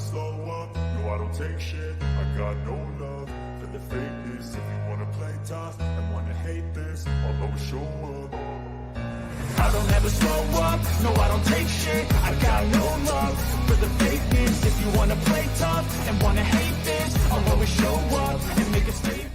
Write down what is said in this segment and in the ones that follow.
slow up, no I don't take shit. I got no love for the fakeness. If you wanna play tough and wanna hate this, I'll always show up. I don't ever slow up, no I don't take shit. I got no love for the fakeness. If you wanna play tough and wanna hate this, I'll always show up and make a statement.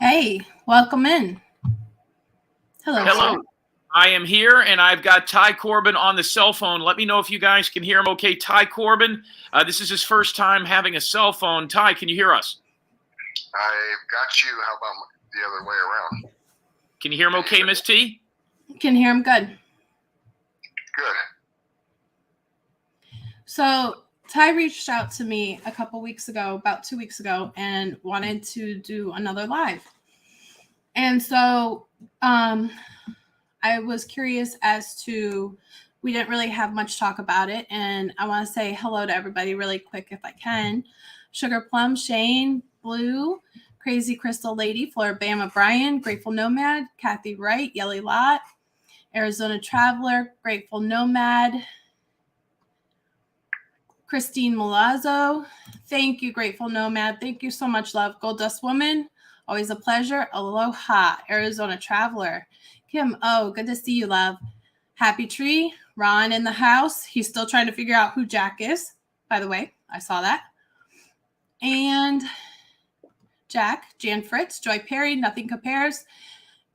Hey, welcome in. Hello. Hello. Sir. I am here, and I've got Ty Corbin on the cell phone. Let me know if you guys can hear him okay. Ty Corbin, this is his first time having a cell phone. Ty, can you hear us? I've got you. How about the other way around? Can you hear him okay, Miss T? Can hear him good. Good. So Ty reached out to me a couple weeks ago, about 2 weeks ago, and wanted to do another live. And so I was curious as to, we didn't really have much talk about it. And I want to say hello to everybody really quick if I can. Sugar Plum, Shane, Blue, Crazy Crystal Lady, Floribama Brian, Grateful Nomad, Kathy Wright, Yelly Lot, Arizona Traveler, Grateful Nomad, Christine Malazzo. Thank you, Grateful Nomad. Thank you so much, love. Gold Dust Woman, always a pleasure. Aloha, Arizona Traveler. Kim, oh, good to see you, love. Happy Tree, Ron in the house. He's still trying to figure out who Jack is, by the way. I saw that. And Jack, Jan Fritz, Joy Perry, Nothing Compares.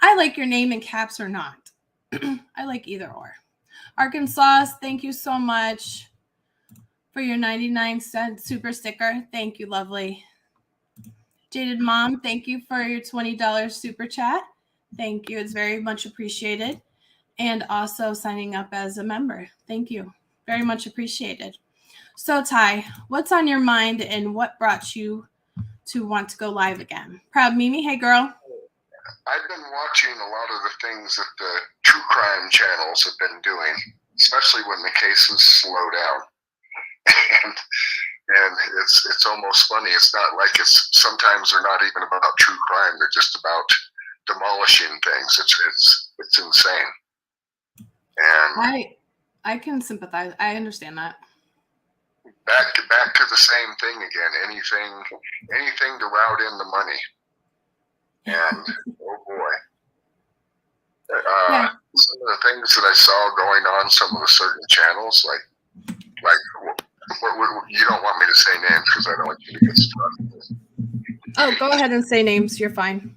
I like your name in caps or not. I like either or. Arkansas, thank you so much for your 99-cent super sticker. Thank you, lovely. Jaded Mom, thank you for your $20 super chat. Thank you. It's very much appreciated. And also signing up as a member. Thank you. Very much appreciated. So, Ty, what's on your mind and what brought you to want to go live again? Proud Mimi, hey, girl. I've been watching a lot of the things that the true crime channels have been doing, especially when the cases slow down. And it's almost funny. It's not like sometimes they're not even about true crime. They're just about demolishing things. It's insane. And I can sympathize. I understand that. Back to the same thing again. Anything to route in the money. And oh boy. Yeah. Some of the things that I saw going on some of the certain channels, like you don't want me to say names because I don't want you to get started. Oh, go ahead and say names. You're fine.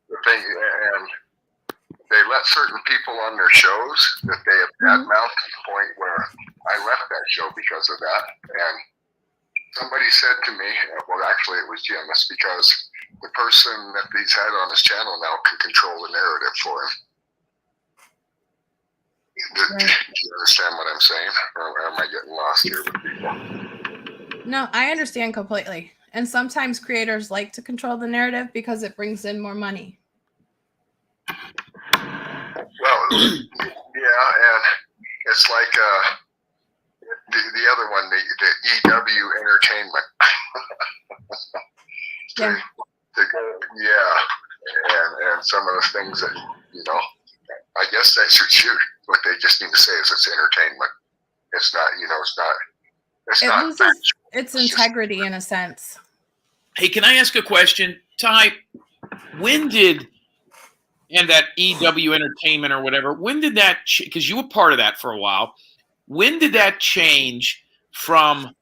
The thing, and they let certain people on their shows that they have badmouthed to the point where I left that show because of that. And somebody said to me, well, actually it was Jim, it's because the person that he's had on his channel now can control the narrative for him. Right. Do you understand what I'm saying? Or am I getting lost here with people? No, I understand completely. And sometimes creators like to control the narrative because it brings in more money. Well, yeah, and it's like the other one, the EW Entertainment. And some of the things that, I guess they should shoot. What they just need to say is it's entertainment. It's not, it loses its integrity in a sense. Hey, can I ask a question? Ty, when did, and that EW Entertainment or whatever, when did that, because you were part of that for a while, when did that change from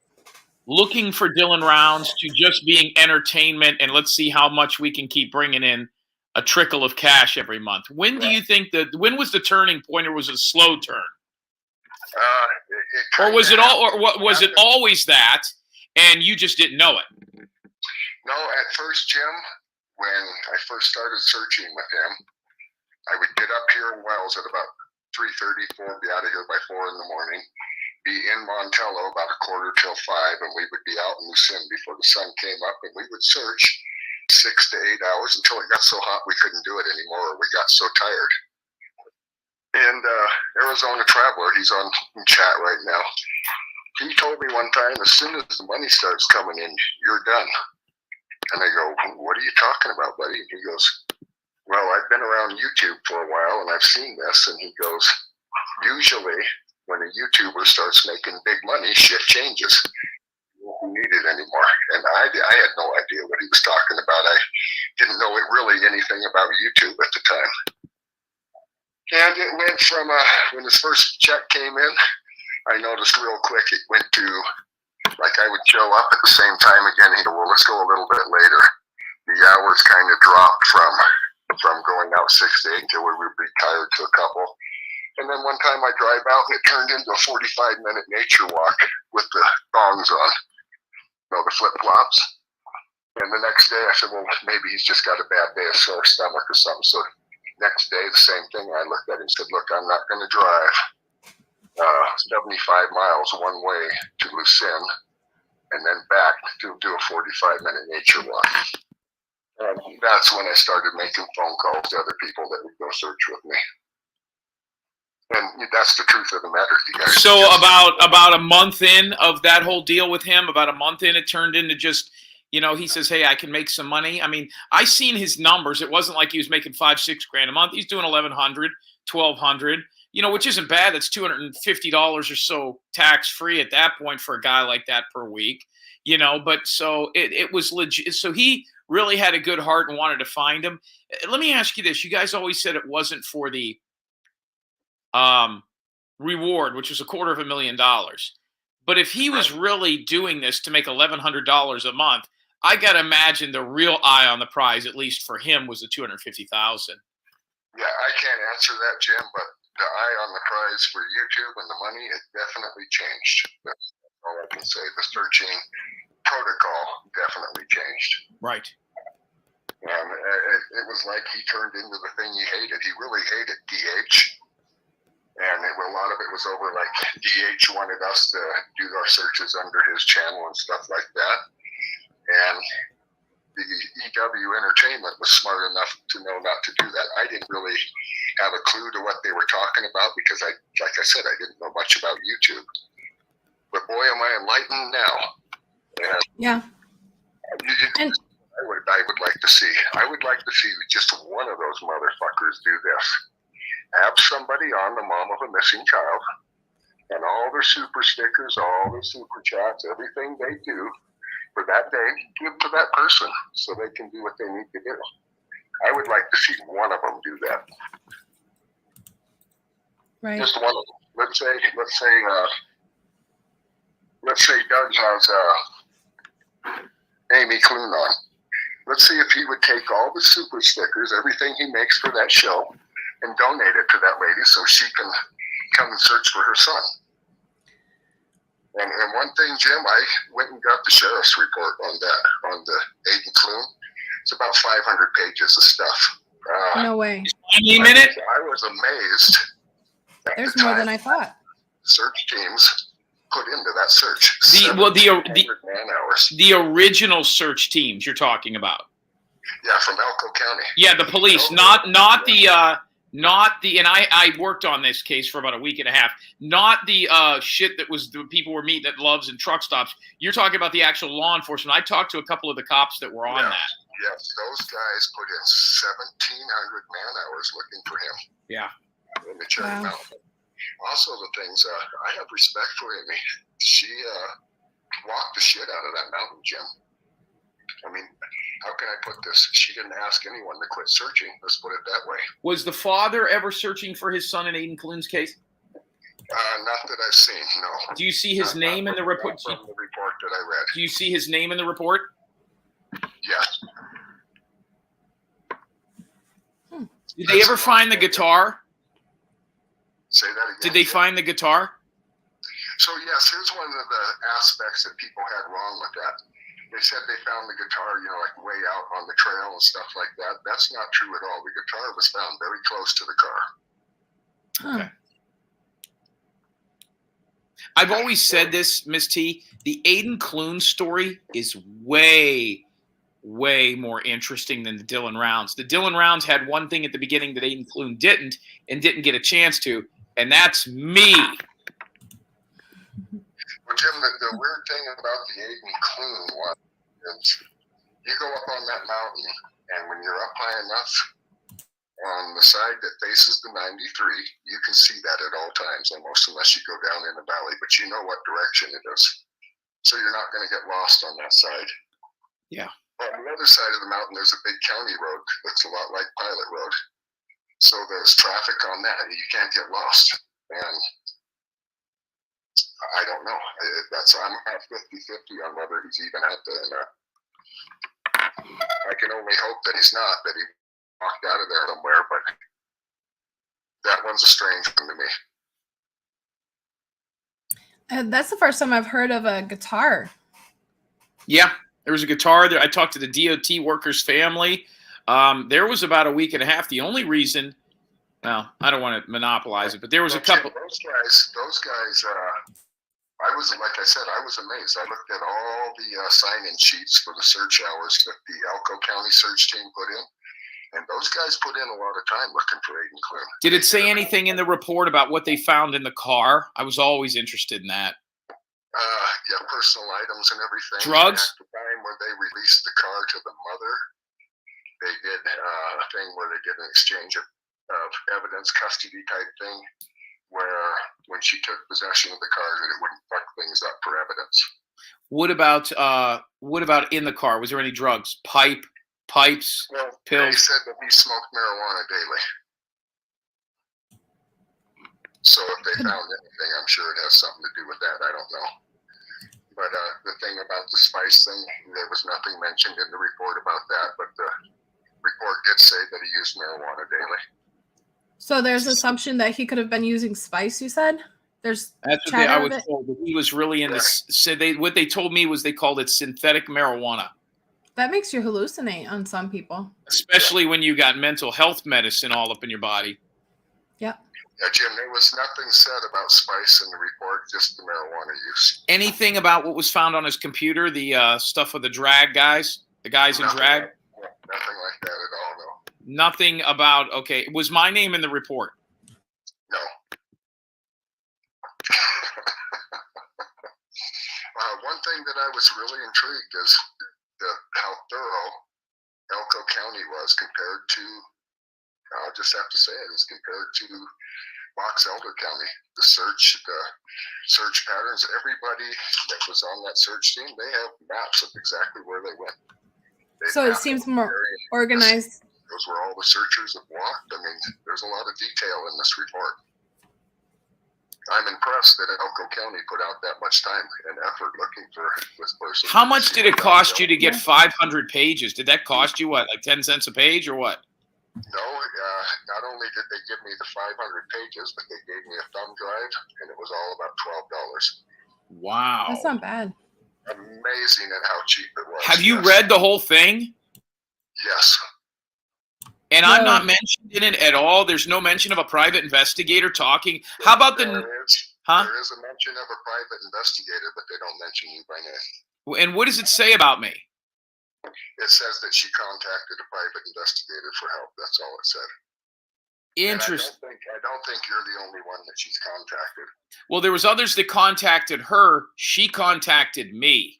looking for Dylan rounds to just being entertainment and let's see how much we can keep bringing in a trickle of cash every month? When do you think when was the turning point, or was it a slow turn? Or was it was it always that and you just didn't know it? No, at first, Jim, when I first started searching with him, I would get up here in Wells at about 3:30, 4, be out of here by 4 in the morning, be in Montello about 5:15, and we would be out in Lucin before the sun came up, and we would search 6 to 8 hours until it got so hot we couldn't do it anymore, or we got so tired. And Arizona Traveler, he's on chat right now, he told me one time, as soon as the money starts coming in, you're done. And I go, what are you talking about, buddy? And he goes, well, I've been around YouTube for a while and I've seen this. And he goes, usually when a YouTuber starts making big money, shit changes. You don't need it anymore. And I had no idea what he was talking about. I didn't know really anything about YouTube at the time. And it went from, when his first check came in, I noticed real quick it went to, like I would show up at the same time again. He'd go, well, let's go a little bit later. The hours kind of dropped from going out 6 to 8 until we would be tired to a couple. And then one time I drive out and it turned into a 45-minute nature walk with the thongs on, the flip-flops. And the next day I said, well, maybe he's just got a bad day, a sore stomach or something. So next day, the same thing. I looked at him and said, look, I'm not going to drive 75 miles one way to Lucin and then back to do a 45-minute nature walk. And that's when I started making phone calls to other people that would go search with me. And that's the truth of the matter, you guys. So about a month in of that whole deal with him, about a month in, it turned into just, he says, hey, I can make some money. I mean, I seen his numbers. It wasn't like he was making $5-6 grand a month. He's doing $1,100, $1,200. Which isn't bad. That's $250 or so tax-free at that point for a guy like that per week, but so it was legit. So he really had a good heart and wanted to find him. Let me ask you this. You guys always said it wasn't for the reward, which was $250,000. But if he was really doing this to make $1,100 a month, I got to imagine the real eye on the prize, at least for him, was the $250,000. Yeah, I can't answer that, Jim, but the eye on the prize for YouTube and the money, it definitely changed. That's all I can say. The searching protocol definitely changed. Right. And it was like he turned into the thing he hated. He really hated DH. And a lot of it was over, like, DH wanted us to do our searches under his channel and stuff like that. And the EW Entertainment was smart enough to know not to do that. I didn't really have a clue to what they were talking about because like I said, I didn't know much about YouTube. But boy, am I enlightened now. And yeah. I would like to see just one of those motherfuckers do this. Have somebody on the mom of a missing child and all their super stickers, all their super chats, everything they do for that day, give to that person so they can do what they need to do. I would like to see one of them do that. Right. Just one of them. Let's say Doug has Aidan Clune on. Let's see if he would take all the super stickers, everything he makes for that show, and donate it to that lady so she can come and search for her son. And one thing, Jim, I went and got the sheriff's report on that, on the Aidan Clune. It's about 500 pages of stuff. No way. I was amazed. There's more than I thought. Search teams put into that search. The original search teams you're talking about. Yeah, from Elko County. Yeah, the police, not the, and I worked on this case for about a week and a half, not the shit that was the people were meeting at Loves and truck stops. You're talking about the actual law enforcement. I talked to a couple of the cops that were on that. Yes, those guys put in 1,700 man hours looking for him. Yeah. In the Cherry Mountain. Also, the things, I have respect for Amy. She walked the shit out of that mountain, Jim. I mean, how can I put this? She didn't ask anyone to quit searching. Let's put it that way. Was the father ever searching for his son in Aidan Clune's case? Not that I've seen, no. Do you see his name in the report? From the report that I read. Do you see his name in the report? Yes. Did they ever find the guitar? Say that again. Did they find the guitar? So yes, here's one of the aspects that people had wrong with that. They said they found the guitar, you know, like way out on the trail and stuff like that. That's not true at all. The guitar was found very close to the car. Okay. I've always said this, Miss T. The Aidan Clune story is way more interesting than the Dylan Rounds. The Dylan Rounds had one thing at the beginning that Aidan Clune didn't get a chance to, and that's me. Well, Jim, the weird thing about the Aidan Clune one is you go up on that mountain, and when you're up high enough on the side that faces the 93, you can see that at all times, almost, unless you go down in the valley, but you know what direction it is. So you're not going to get lost on that side. Yeah. On the other side of the mountain, there's a big county road that's a lot like Pilot Road. So there's traffic on that. You can't get lost. And I don't know. I'm at 50-50 on whether he's even out there or not. I can only hope that he's not, that he walked out of there somewhere, but that one's a strange one to me. That's the first time I've heard of a guitar. Yeah, there was a guitar there. I talked to the DOT worker's family. There was about a week and a half. The only reason, well, I don't want to monopolize it, but there was a couple. Those guys, I was, like I said, I was amazed. I looked at all the sign-in sheets for the search hours that the Elko County search team put in, and those guys put in a lot of time looking for Aidan Clune. Did it say anything in the report about what they found in the car? I was always interested in that. Yeah, personal items and everything. Drugs? At the time where they released the car to the mother, they did a thing where they did an exchange of evidence, custody type thing, where when she took possession of the car, that it wouldn't fuck things up for evidence. What about in the car? Was there any drugs? Pipes, well, pills? They said that he smoked marijuana daily. So if they found anything, I'm sure it has something to do with that. I don't know. But the thing about the spice thing, there was nothing mentioned in the report about that, but the report did say that he used marijuana daily. So there's assumption that he could have been using spice, you said? That's what I was told. That he was really into. What they told me was they called it synthetic marijuana. That makes you hallucinate on some people. Especially when you got mental health medicine all up in your body. Yep. Yeah, Jim, there was nothing said about spice in the report, just the marijuana use. Anything about what was found on his computer, the stuff with the drag guys, the guys in drag? Nothing like that at all, no. Nothing about, okay, was my name in the report? No. One thing that I was really intrigued is how thorough Elko County was compared to, I'll just have to say it, is compared to Box Elder County. The search patterns, everybody that was on that search team, they have maps of exactly where they went. So it seems more organized. Those were all the searchers have walked. I mean, there's a lot of detail in this report. I'm impressed that Elko County put out that much time and effort looking for this person. How much did it cost you to get 500 pages? Did that cost you what, like 10 cents a page or what? No, not only did they give me the 500 pages, but they gave me a thumb drive, and it was all about $12. Wow. That's not bad. Amazing at how cheap it was. Have you read the whole thing? Yes. And I'm not mentioned in it at all. There's no mention of a private investigator talking. How about There is a mention of a private investigator, but they don't mention you by name. And what does it say about me? It says that she contacted a private investigator for help. That's all it said. Interesting. I don't think you're the only one that she's contacted. Well, there was others that contacted her. She contacted me.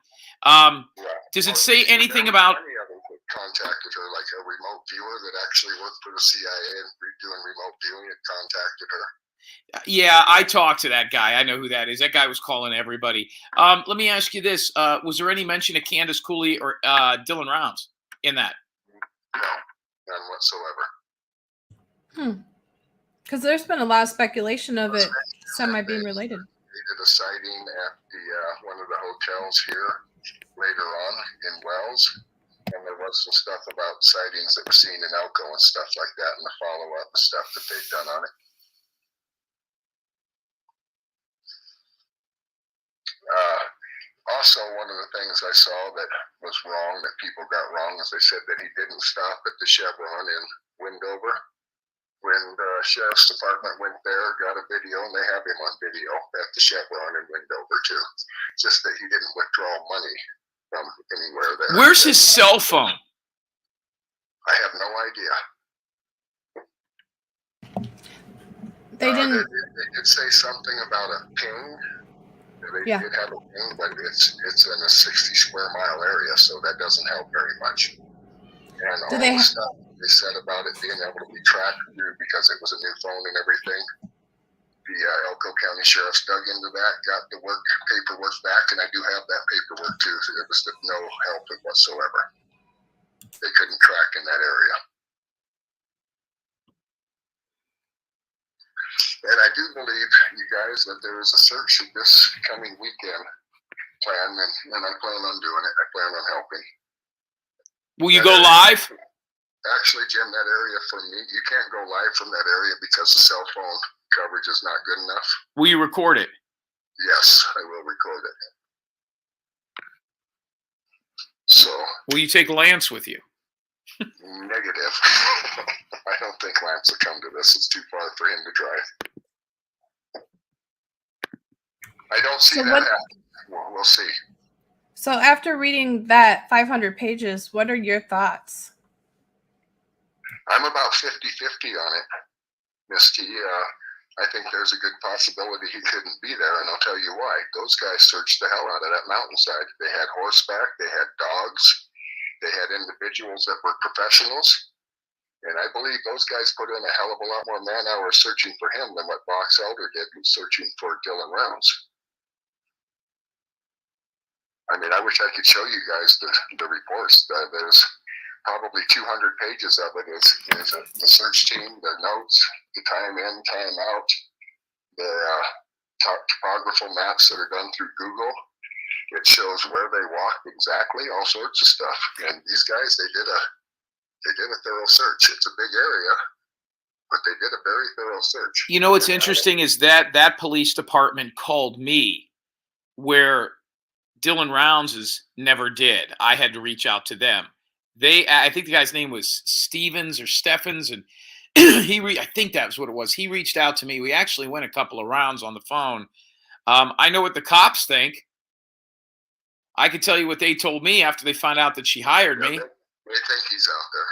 Does it say anything about? Many others that contacted her, like a remote viewer that actually worked for the CIA and doing remote viewing, had contacted her. Yeah, I talked to that guy. I know who that is. That guy was calling everybody. Let me ask you this. Was there any mention of Candace Cooley or Dylan Rounds? in that. No, none whatsoever. Because there's been a lot of speculation of it semi being related. They did a sighting at the one of the hotels here later on in Wells, and there was some stuff about sightings that were seen in Elko and stuff like that, and the follow-up stuff that they've done on it. Also, one of the things I saw that was wrong, that people got wrong, is they said that he didn't stop at the Chevron in Windover. When the sheriff's department went there, got a video, and they have him on video at the Chevron in Windover too. Just that he didn't withdraw money from anywhere there. Where's his cell phone? I have no idea. They didn't. They did say something about a ping. They did have a ping, but it's in a 60 square mile area, so that doesn't help very much. And all the stuff they said about it being able to be tracked through because it was a new phone and everything. The Elko County Sheriff's dug into that, got the paperwork back, and I do have that paperwork too. So it was no help whatsoever. They couldn't track in that area. And I do believe, you guys, that there is a search this coming weekend planned, and I plan on doing it. I plan on helping. Will you go live? Actually, Jim, that area for me, you can't go live from that area because the cell phone coverage is not good enough. Will you record it? Yes, I will record it. So. Will you take Lance with you? Negative. I don't think Lance will come to this. It's too far for him to drive. I don't see that happening. We'll see. So after reading that 500 pages, what are your thoughts? I'm about 50-50 on it, Miss T. I think there's a good possibility he couldn't be there, and I'll tell you why. Those guys searched the hell out of that mountainside. They had horseback, they had dogs, they had individuals that were professionals, and I believe those guys put in a hell of a lot more man hours searching for him than what Box Elder did in searching for Dylan Rounds. I mean, I wish I could show you guys the reports. There's probably 200 pages of it. Is the search team, their notes, the time in, time out, their topographical maps that are done through Google. It shows where they walked exactly, all sorts of stuff. And these guys, they did a thorough search. It's a big area, but they did a very thorough search. You know what's interesting is that police department called me, where Dylan Rounds never did. I had to reach out to them. I think the guy's name was Stevens or Steffens, and I think that was what it was. He reached out to me. We actually went a couple of rounds on the phone. I know what the cops think. I could tell you what they told me after they found out that she hired me. They think he's out there.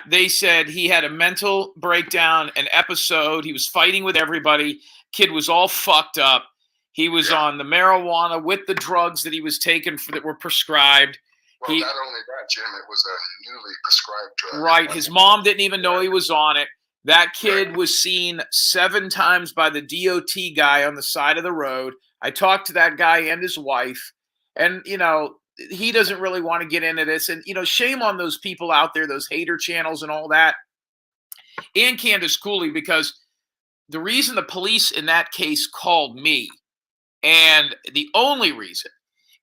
They said he had a mental breakdown, an episode. He was fighting with everybody. Kid was all fucked up. He was on the marijuana with the drugs that he was taking that were prescribed. Well, not only that, Jim, it was a newly prescribed drug. Right. His mom didn't even know he was on it. That kid was seen 7 times by the DOT guy on the side of the road. I talked to that guy and his wife. And, he doesn't really want to get into this. And, shame on those people out there, those hater channels and all that. And Candace Cooley, because the reason the police in that case called me, and the only reason,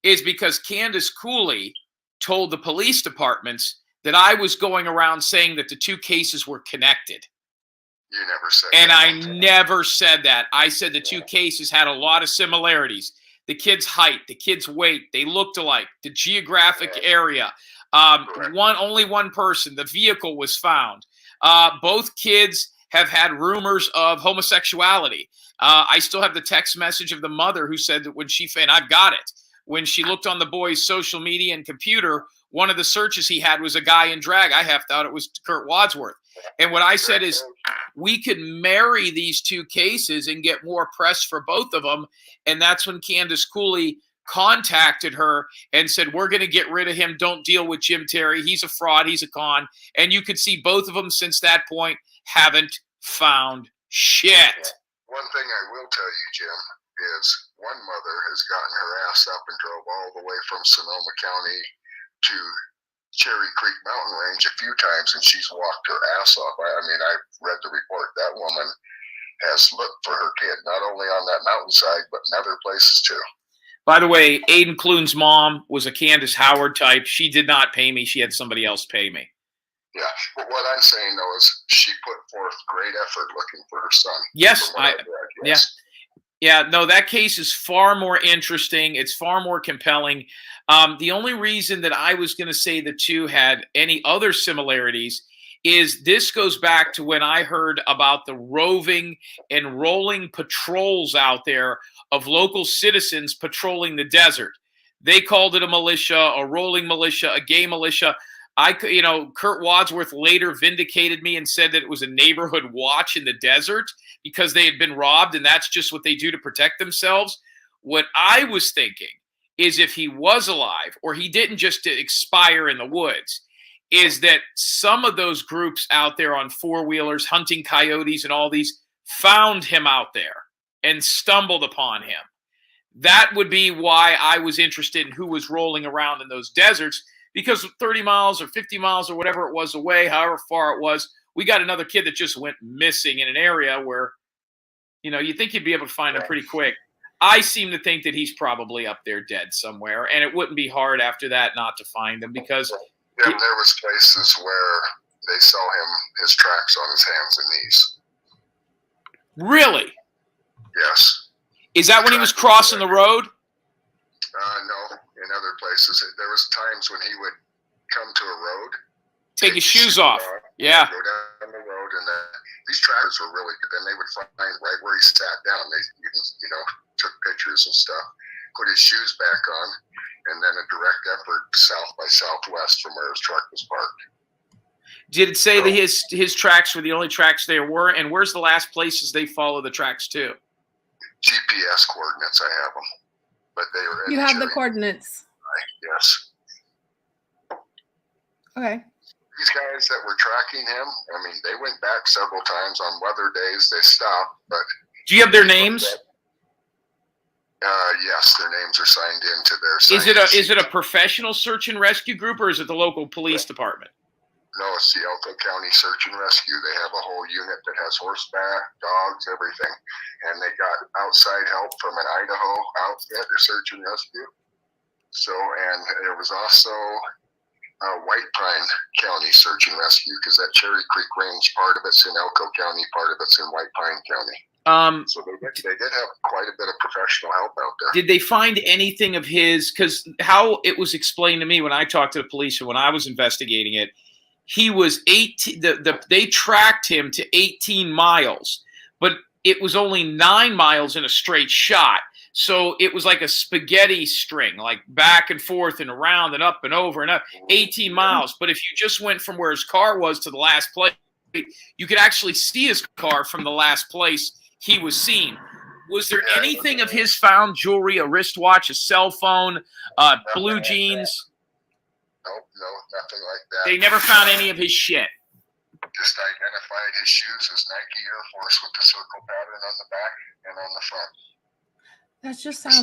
is because Candace Cooley told the police departments that I was going around saying that the 2 cases were connected. You never said and that. And I never said that. I said the 2 cases had a lot of similarities. The kid's height, the kid's weight, they looked alike. The geographic area. Only one person. The vehicle was found. Both kids have had rumors of homosexuality. I still have the text message of the mother who said that when she found, I've got it. When she looked on the boy's social media and computer, one of the searches he had was a guy in drag. I half thought it was Kurt Wadsworth. And what I said is, we could marry these 2 cases and get more press for both of them. And that's when Candace Cooley contacted her and said, we're going to get rid of him. Don't deal with Jim Terry. He's a fraud. He's a con. And you could see both of them since that point haven't found shit. One thing I will tell you, Jim, is one mother has gotten her ass up and drove all the way from Sonoma County to Cherry Creek Mountain Range a few times, and she's walked her ass off. I mean, I've read the report. That woman has looked for her kid, not only on that mountainside, but in other places too. By the way, Aidan Clune's mom was a Candace Howard type. She did not pay me. She had somebody else pay me. Yeah, but what I'm saying though is she put forth great effort looking for her son. Yes, yes. Yeah, no, that case is far more interesting. It's far more compelling. The only reason that I was going to say the two had any other similarities is this goes back to when I heard about the roving and rolling patrols out there of local citizens patrolling the desert. They called it a militia, a rolling militia, a gay militia. Kurt Wadsworth later vindicated me and said that it was a neighborhood watch in the desert because they had been robbed, and that's just what they do to protect themselves. What I was thinking is if he was alive, or he didn't just expire in the woods, is that some of those groups out there on four-wheelers, hunting coyotes and all these, found him out there and stumbled upon him. That would be why I was interested in who was rolling around in those deserts, because 30 miles or 50 miles or whatever it was away, however far it was, we got another kid that just went missing in an area where, you think you'd be able to find him pretty quick. I seem to think that he's probably up there dead somewhere, and it wouldn't be hard after that not to find him because there was places where they saw his tracks on his hands and knees. Really? Yes. Is that when he was crossing the road? No. In other places, there was times when he would come to a road, take his shoes off, go down the road, and these trackers were really good. Then they would find right where he sat down. They, took pictures and stuff, put his shoes back on, and then a direct effort south by southwest from where his truck was parked. Did it say that his tracks were the only tracks there were? And where's the last places they follow the tracks to? GPS coordinates, I have them. But they were. You have the coordinates. Yes. Okay. These guys that were tracking him, I mean, they went back several times on weather days. They stopped, but. Do you have their names? Yes, their names are signed into their. Is it a professional search and rescue group, or is it the local police department? No, it's the Elko County Search and Rescue. They have a whole unit that has horseback, dogs, everything. And they got outside help from an Idaho outfit, their search and rescue. So, and there was also White Pine County Search and Rescue, because that Cherry Creek Range, part of it's in Elko County, part of it's in White Pine County. So they did have quite a bit of professional help out there. Did they find anything of his? Because how it was explained to me when I talked to the police and when I was investigating it, he was 18. They tracked him to 18 miles, but it was only 9 miles in a straight shot. So it was like a spaghetti string, like back and forth and around and up and over and up, 18 miles. But if you just went from where his car was to the last place, you could actually see his car from the last place he was seen. Was there anything of his found? Jewelry, a wristwatch, a cell phone, blue jeans? Nope, no, nothing like that. They never found any of his shit. Just identified his shoes as Nike Air Force with the circle pattern on the back and on the front. That just sounds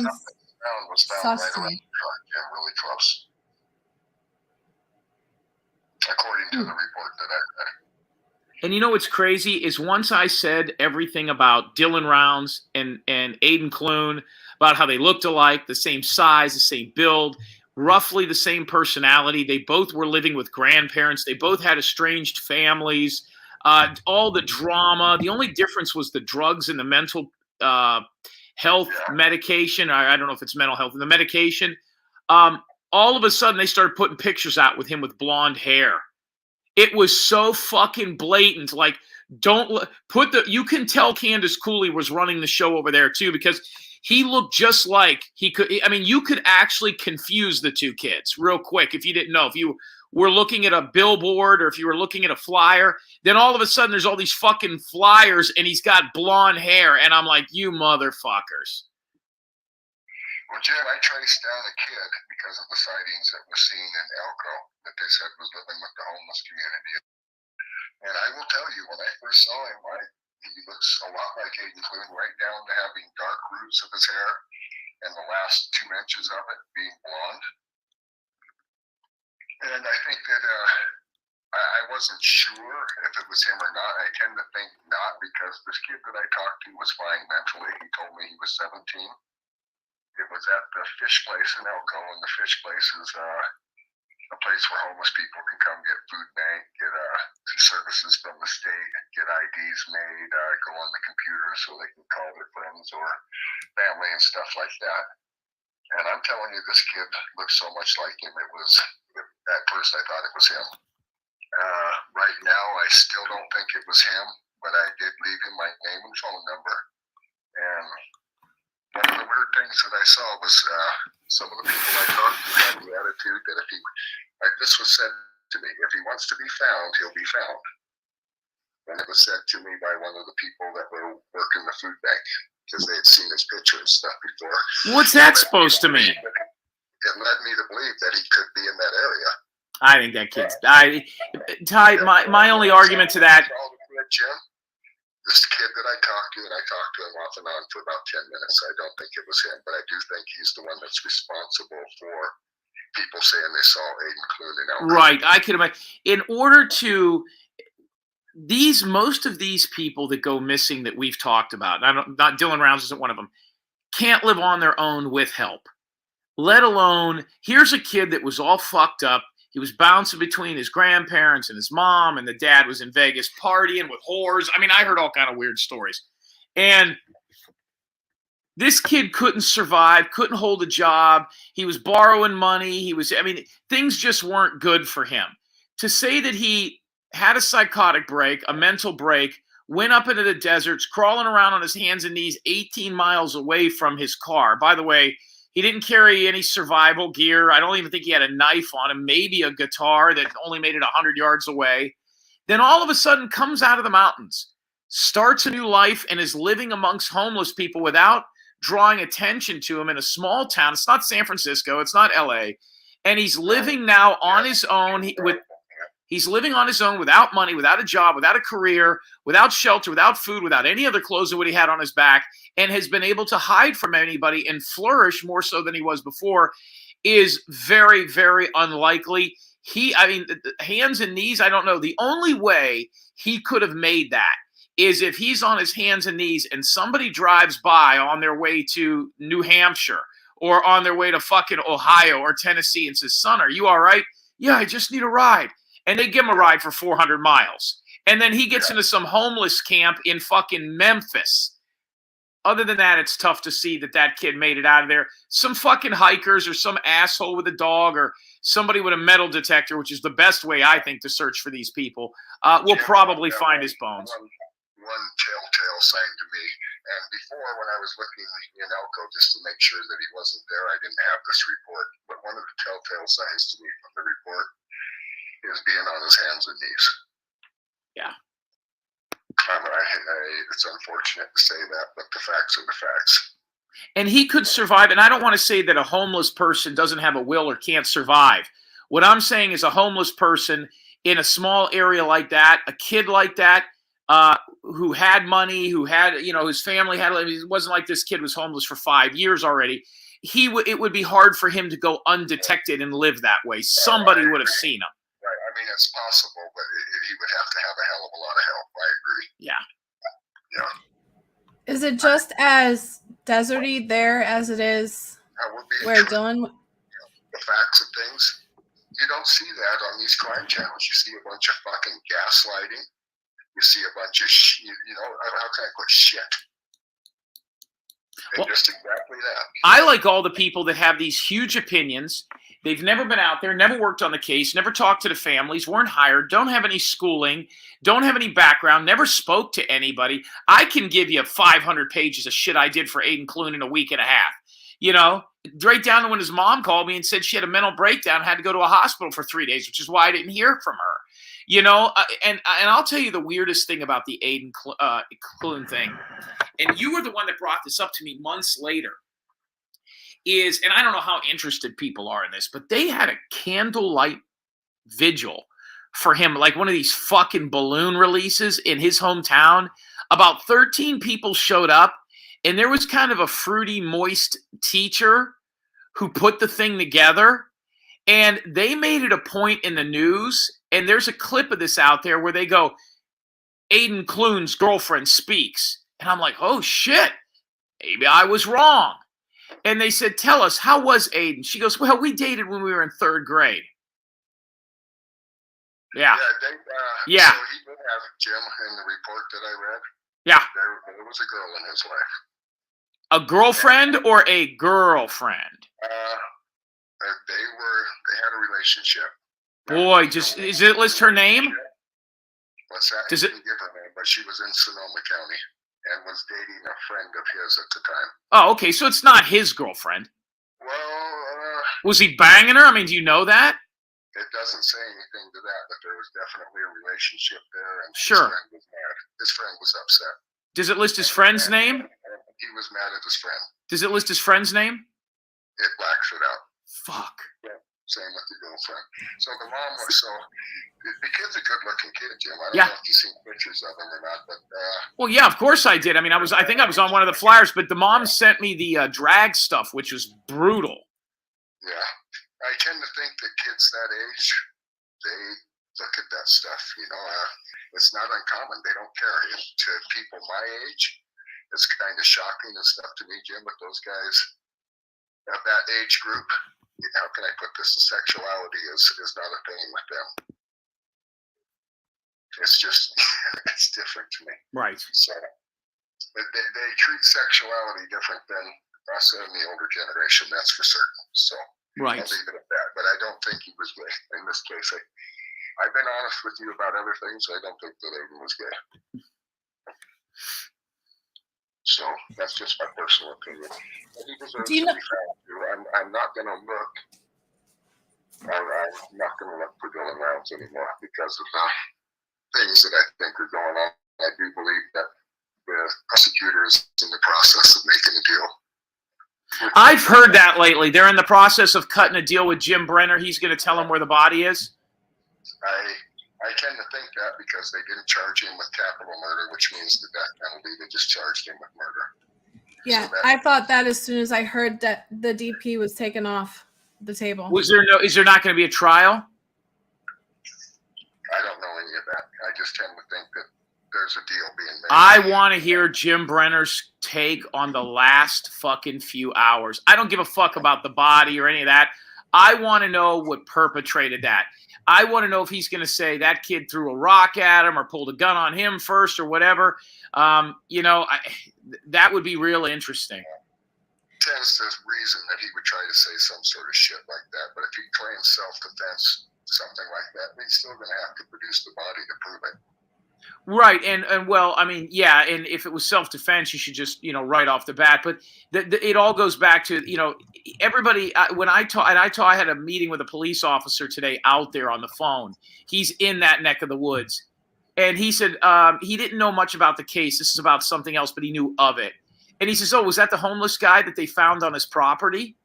was found right around the truck. Yeah, really close. According to the report that I read. And what's crazy is once I said everything about Dylan Rounds and Aidan Clune, about how they looked alike, the same size, the same build, roughly the same personality. They both were living with grandparents. They both had estranged families, all the drama. The only difference was the drugs and the mental health medication. I don't know if it's mental health and the medication. All of a sudden, they started putting pictures out with him with blonde hair. It was so fucking blatant. Like, you can tell Candace Cooley was running the show over there too, because he looked just like he could. I mean, you could actually confuse the two kids real quick if you didn't know. If you were looking at a billboard or if you were looking at a flyer, then all of a sudden there's all these fucking flyers and he's got blonde hair. And I'm like, you motherfuckers. Well, Jim, I traced down a kid because of the sightings that was seen in Elko that they said was living with the homeless community. And I will tell you, when I first saw him, he looks a lot like Aidan Clune, right down to having dark roots of his hair and the last 2 inches of it being blonde. And I think that I wasn't sure if it was him or not. I tend to think not, because this kid that I talked to was fine mentally. He told me he was 17. It was at the fish place in Elko, and the fish place is a place where homeless people can come get food bank, get services from the state, get IDs made, go on the computer so they can call their friends or family and stuff like that. And I'm telling you, this kid looked so much like him. At first I thought it was him. Right now, I still don't think it was him, but I did leave him my name and phone number. And one of the weird things that I saw was some of the people I talked to had the attitude that this was said to me, if he wants to be found, he'll be found. And it was said to me by one of the people that were working the food bank, because they had seen his picture and stuff before. What's that supposed to mean? It led me to believe that he could be in that area. I think that kid's. Ty, my only argument to that. Jim, this kid that I talked to, and I talked to him off and on for about 10 minutes. I don't think it was him, but I do think he's the one that's responsible for people saying they saw Aidan Clune in Elko. Right, I could imagine. In order to most of these people that go missing that we've talked about, not Dylan Rounds isn't one of them, can't live on their own with help. Let alone, here's a kid that was all fucked up. He was bouncing between his grandparents and his mom, and the dad was in Vegas partying with whores. I mean, I heard all kind of weird stories. And this kid couldn't survive, couldn't hold a job. He was borrowing money. Things just weren't good for him. To say that he had a psychotic break, a mental break, went up into the deserts, crawling around on his hands and knees 18 miles away from his car. By the way, he didn't carry any survival gear. I don't even think he had a knife on him, maybe a guitar that only made it 100 yards away. Then all of a sudden comes out of the mountains, starts a new life, and is living amongst homeless people without drawing attention to him in a small town. It's not San Francisco. It's not LA. And he's living now on his own He's living on his own without money, without a job, without a career, without shelter, without food, without any other clothes than what he had on his back, and has been able to hide from anybody and flourish more so than he was before, is very, very unlikely. Hands and knees, I don't know. The only way he could have made that is if he's on his hands and knees and somebody drives by on their way to New Hampshire or on their way to fucking Ohio or Tennessee and says, "Son, are you all right?" "Yeah, I just need a ride." And they give him a ride for 400 miles. And then he gets into some homeless camp in fucking Memphis. Other than that, it's tough to see that kid made it out of there. Some fucking hikers or some asshole with a dog or somebody with a metal detector, which is the best way, I think, to search for these people, will probably find his bones. One telltale sign to me. And before, when I was looking in Elko just to make sure that he wasn't there, I didn't have this report. But one of the telltale signs to me from the report is being on his hands and knees. Yeah. It's unfortunate to say that, but the facts are the facts. And he could survive. And I don't want to say that a homeless person doesn't have a will or can't survive. What I'm saying is a homeless person in a small area like that, a kid like that, who had money, who had, his family had, it wasn't like this kid was homeless for 5 years already. It would be hard for him to go undetected and live that way. Somebody would have seen him. I mean, it's possible, but he would have to have a hell of a lot of help. I agree. Yeah. Is it just as deserty there as it is where Dylan? The facts of things. You don't see that on these crime channels. You see a bunch of fucking gaslighting. You see a bunch of, how can I put shit? And just exactly that. I like all the people that have these huge opinions. They've never been out there, never worked on the case, never talked to the families, weren't hired, don't have any schooling, don't have any background, never spoke to anybody. I can give you 500 pages of shit I did for Aidan Clune in a week and a half. Right down to when his mom called me and said she had a mental breakdown, had to go to a hospital for 3 days, which is why I didn't hear from her. And I'll tell you the weirdest thing about the Aidan Clune thing, and you were the one that brought this up to me months later, is, and I don't know how interested people are in this, but they had a candlelight vigil for him, like one of these fucking balloon releases in his hometown. About 13 people showed up, and there was kind of a fruity, moist teacher who put the thing together. And they made it a point in the news, and there's a clip of this out there where they go, Aidan Clune's girlfriend speaks. And I'm like, oh, shit, maybe I was wrong. And they said, tell us, how was Aidan? She goes, well, we dated when we were in 3rd grade. Yeah. Yeah. So he did have Jim in the report that I read. Yeah. There was a girl in his life. A girlfriend or a girlfriend? They had a relationship. Boy, does it list her name? What's that? Does it give her name? But she was in Sonoma County and was dating a friend of his at the time. Oh, okay. So it's not his girlfriend. Well, was he banging her? I mean, do you know that? It doesn't say anything to that, but there was definitely a relationship there, and sure. His friend was mad. His friend was upset. Does it list his friend's name? He was mad at his friend. Does it list his friend's name? It blacks it out. Fuck. Yeah. Same with the girlfriend. So the mom was the kid's a good-looking kid, Jim. I don't know if you've seen pictures of him or not, but well, yeah, of course I did. I mean, I think I was on one of the flyers, but the mom sent me the drag stuff, which was brutal. Yeah, I tend to think that kids that age, they look at that stuff. It's not uncommon. They don't care. To people my age, it's kind of shocking and stuff to me, Jim. But those guys of that age group, how can I put this? The sexuality is not a thing with them. It's just, it's different to me. Right. So they treat sexuality different than us and the older generation, that's for certain. So right. I'll leave it at that. But I don't think he was gay in this case. I've been honest with you about other things. I don't think that Aidan was gay. So that's just my personal opinion. He deserves to be found. I'm not going to look. I'm not going to look for Dylan Rounds anymore because of the things that I think are going on. I do believe that the prosecutor is in the process of making a deal. I've heard that lately. They're in the process of cutting a deal with Jim Brenner. He's going to tell him where the body is. I tend to think that because they didn't charge him with capital murder, which means the death penalty. They just charged him with murder. Yeah, so I thought that as soon as I heard that the DP was taken off the table. Is there not going to be a trial? I don't know any of that. I just tend to think that there's a deal being made. I want to hear Jim Brenner's take on the last fucking few hours. I don't give a fuck about the body or any of that. I want to know what perpetrated that. I want to know if he's going to say that kid threw a rock at him or pulled a gun on him first or whatever. That would be real interesting. Tends to reason that he would try to say some sort of shit like that. But if he claims self-defense, something like that, he's still going to have to produce the body to prove it. Right, and well, I mean, yeah, and if it was self-defense, you should just, right off the bat. But it all goes back to, everybody. When I had a meeting with a police officer today out there on the phone. He's in that neck of the woods, and he said he didn't know much about the case. This is about something else, but he knew of it. And he says, "Oh, was that the homeless guy that they found on his property?"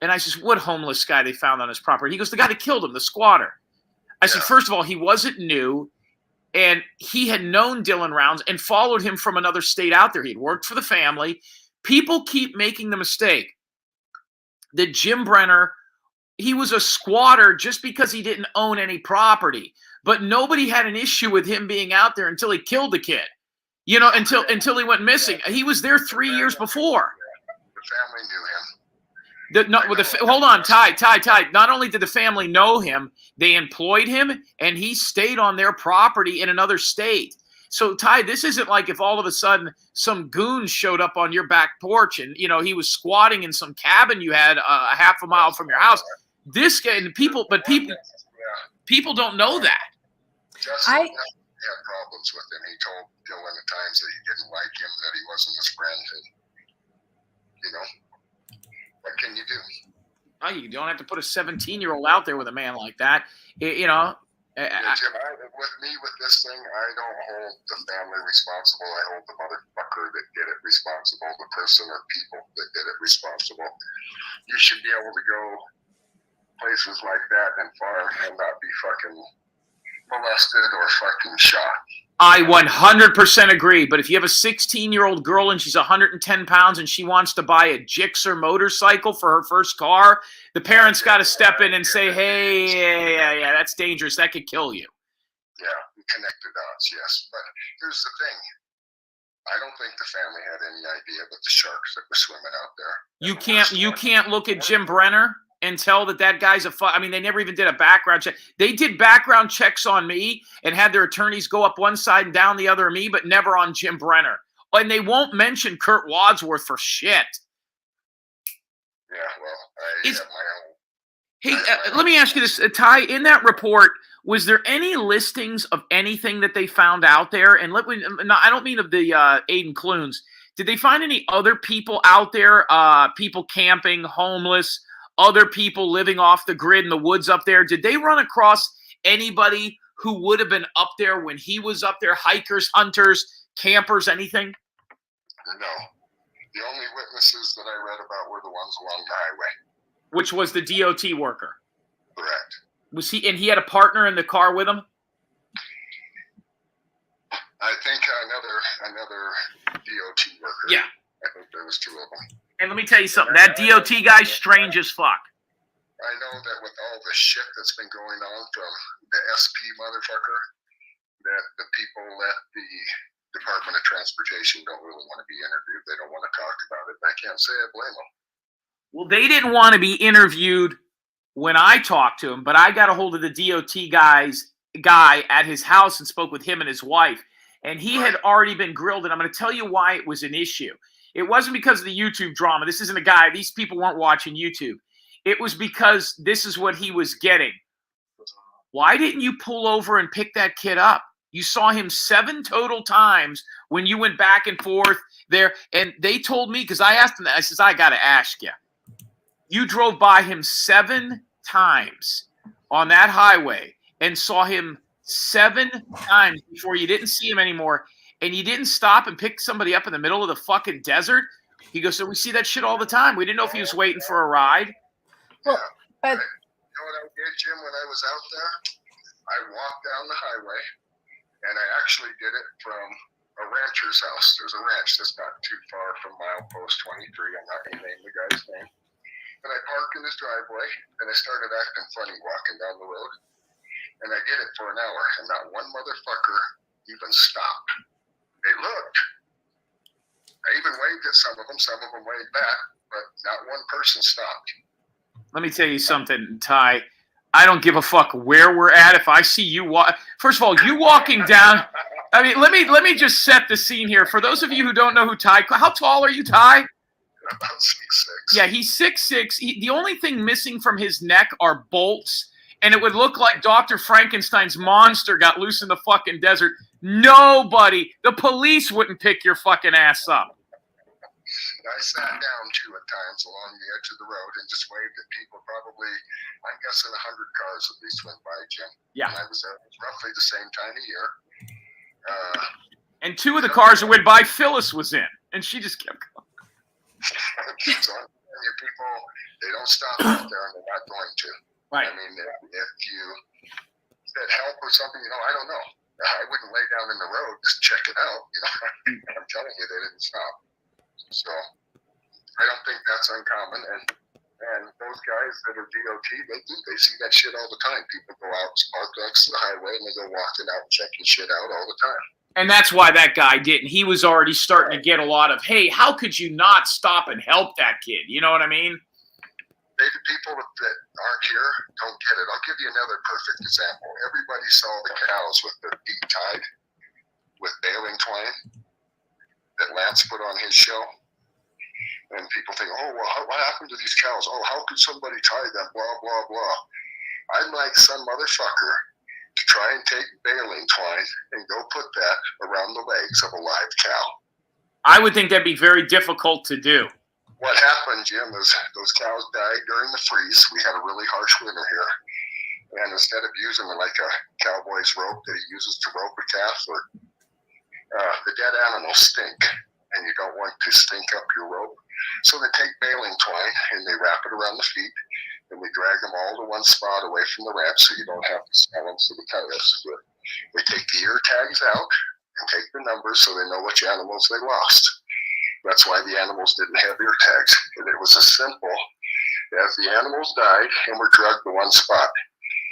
And I says, "What homeless guy they found on his property?" He goes, "The guy that killed him, the squatter." I said, "First of all, he wasn't new. And he had known Dylan Rounds and followed him from another state out there. He had worked for the family. People keep making the mistake that Jim Brenner, he was a squatter just because he didn't own any property. But nobody had an issue with him being out there until he killed the kid. Until he went missing. He was there 3 years before. The family knew him. Hold on, Ty. Not only did the family know him, they employed him, and he stayed on their property in another state. So, Ty, this isn't like if all of a sudden some goon showed up on your back porch and, he was squatting in some cabin you had a half a mile from your house. This guy, people don't know that. Justin had problems with him. He told Dylan at times that he didn't like him, that he wasn't his friend, and, what can you do? Oh, you don't have to put a 17-year-old out there with a man like that. Jim, with this thing, I don't hold the family responsible. I hold the motherfucker that did it responsible, the person or people that did it responsible. You should be able to go places like that and farm and not be fucking molested or fucking shot. I 100% agree. But if you have a 16-year-old girl and she's 110 pounds and she wants to buy a Gixxer motorcycle for her first car, the parents got to step in and say, hey, yeah, that's dangerous. That could kill you. Yeah, we connect the dots, yes. But here's the thing. I don't think the family had any idea about the sharks that were swimming out there. You can't look at Jim Brenner and tell that guy's I mean, they never even did a background check. They did background checks on me and had their attorneys go up one side and down the other of me, but never on Jim Brenner. And they won't mention Kurt Wadsworth for shit. Yeah, well, I have my own. Hey, let me ask you this, Ty. In that report, was there any listings of anything that they found out there? And I don't mean of the Aidan Clunes. Did they find any other people out there, people camping, homeless, other people living off the grid in the woods up there? Did they run across anybody who would have been up there when he was up there, hikers, hunters, campers, anything? No. The only witnesses that I read about were the ones along the highway. Which was the DOT worker. Correct. Was he, and he had a partner in the car with him? I think another DOT worker. Yeah. I think there was 2 of them. And let me tell you something. That DOT guy's strange as fuck. I know that with all the shit that's been going on from the SP motherfucker, that the people at the Department of Transportation don't really want to be interviewed. They don't want to talk about it. I can't say I blame them. Well, they didn't want to be interviewed when I talked to him, but I got a hold of the DOT guy at his house and spoke with him and his wife. And he had already been grilled, and I'm going to tell you why it was an issue. It wasn't because of the YouTube drama. This isn't a guy. These people weren't watching YouTube. It was because this is what he was getting. Why didn't you pull over and pick that kid up? You saw him 7 total times when you went back and forth there. And they told me, because I asked them that, I says, I got to ask you. You drove by him 7 times on that highway and saw him 7 times before you didn't see him anymore. And you didn't stop and pick somebody up in the middle of the fucking desert? He goes, so we see that shit all the time. We didn't know if he was waiting for a ride. Well, but you know what I did, Jim, when I was out there? I walked down the highway, and I actually did it from a rancher's house. There's a ranch that's not too far from milepost 23. I'm not going to name the guy's name. But I parked in his driveway, and I started acting funny walking down the road. And I did it for an hour, and not one motherfucker even stopped. They looked. I even waved at some of them waved back, but not one person stopped. Let me tell you something, Ty. I don't give a fuck where we're at. If I see you first of all, you walking down. I mean, let me just set the scene here. For those of you who don't know who Ty, how tall are you, Ty? About 6'6". Yeah, he's 6'6". The only thing missing from his neck are bolts, and it would look like Dr. Frankenstein's monster got loose in the fucking desert. Nobody, the police wouldn't pick your fucking ass up. I sat down too at times along the edge of the road and just waved at people. Probably, I'm guessing 100 cars at least went by, Jim. Yeah. And I was there roughly the same time of year. And 2 of the cars that went by, Phyllis was in, and she just kept going. So I'm telling you, people, they don't stop out there, and they're not going to. Right. I mean, if you said help or something, I don't know. I wouldn't lay down in the road just check it out. I'm telling you, they didn't stop. So I don't think that's uncommon. And those guys that are DOT, they see that shit all the time. People go out, park next to the highway, and they go walking out, checking shit out all the time. And that's why that guy didn't. He was already starting to get a lot of, hey, how could you not stop and help that kid? You know what I mean? The people that aren't here don't get it. I'll give you another perfect example. Everybody saw the cows with their feet tied with baling twine that Lance put on his show. And people think, oh, well, what happened to these cows? Oh, how could somebody tie them? Blah, blah, blah. I'd like some motherfucker to try and take baling twine and go put that around the legs of a live cow. I would think that'd be very difficult to do. What happened, Jim, is those cows died during the freeze. We had a really harsh winter here. And instead of using it like a cowboy's rope that he uses to rope a calf, the dead animals stink, and you don't want to stink up your rope. So they take baling twine, and they wrap it around the feet, and we drag them all to one spot away from the ramp so you don't have to smell them, so the cow has to do it. They take the ear tags out and take the numbers so they know which animals they lost. That's why the animals didn't have ear tags. And it was as simple as the animals died and were drugged to one spot.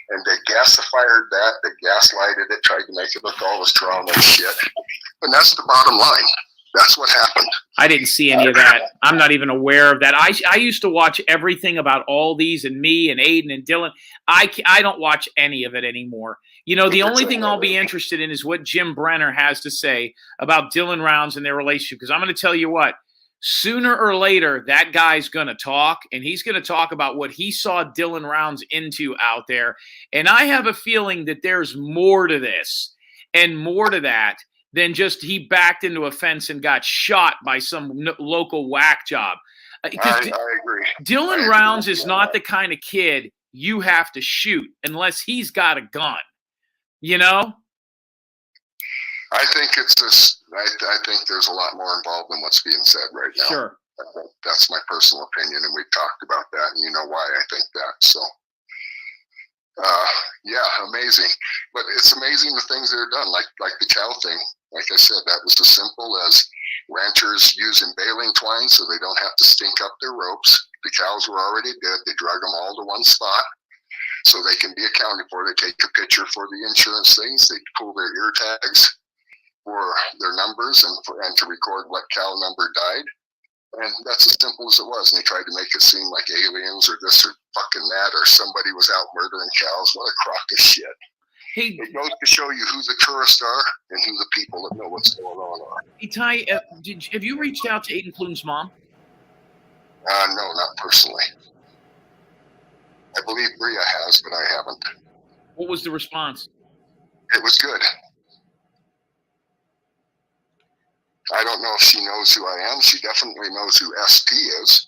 And they gasified that, they gaslighted it, tried to make it look all this drama and shit. And that's the bottom line. That's what happened. I didn't see any of that. I'm not even aware of that. I used to watch everything about all these and me and Aidan and Dylan. I don't watch any of it anymore. You know, the only thing I'll be interested in is what Jim Brenner has to say about Dylan Rounds and their relationship. Because I'm going to tell you what, sooner or later, that guy's going to talk, and he's going to talk about what he saw Dylan Rounds into out there. And I have a feeling that there's more to this and more to that than just he backed into a fence and got shot by some local whack job. I agree. Dylan Rounds is not the kind of kid you have to shoot unless he's got a gun, you know? I think it's just, I think there's a lot more involved than what's being said right now. Sure. That's my personal opinion, and we've talked about that, and you know why I think that. So, yeah, amazing. But it's amazing the things that are done, like the cow thing. Like I said, that was as simple as ranchers using baling twine so they don't have to stink up their ropes. The cows were already dead. They drug them all to one spot so they can be accounted for. They take a picture for the insurance things. They pull their ear tags for their numbers and to record what cow number died. And that's as simple as it was. And they tried to make it seem like aliens or this or fucking that, or somebody was out murdering cows. What a crock of shit. Hey, it goes to show you who the tourists are and who the people that know what's going on are. Hey, Ty, have you reached out to Aidan Clune's mom? No, not personally. I believe Bria has, but I haven't. What was the response? It was good. I don't know if she knows who I am. She definitely knows who SP is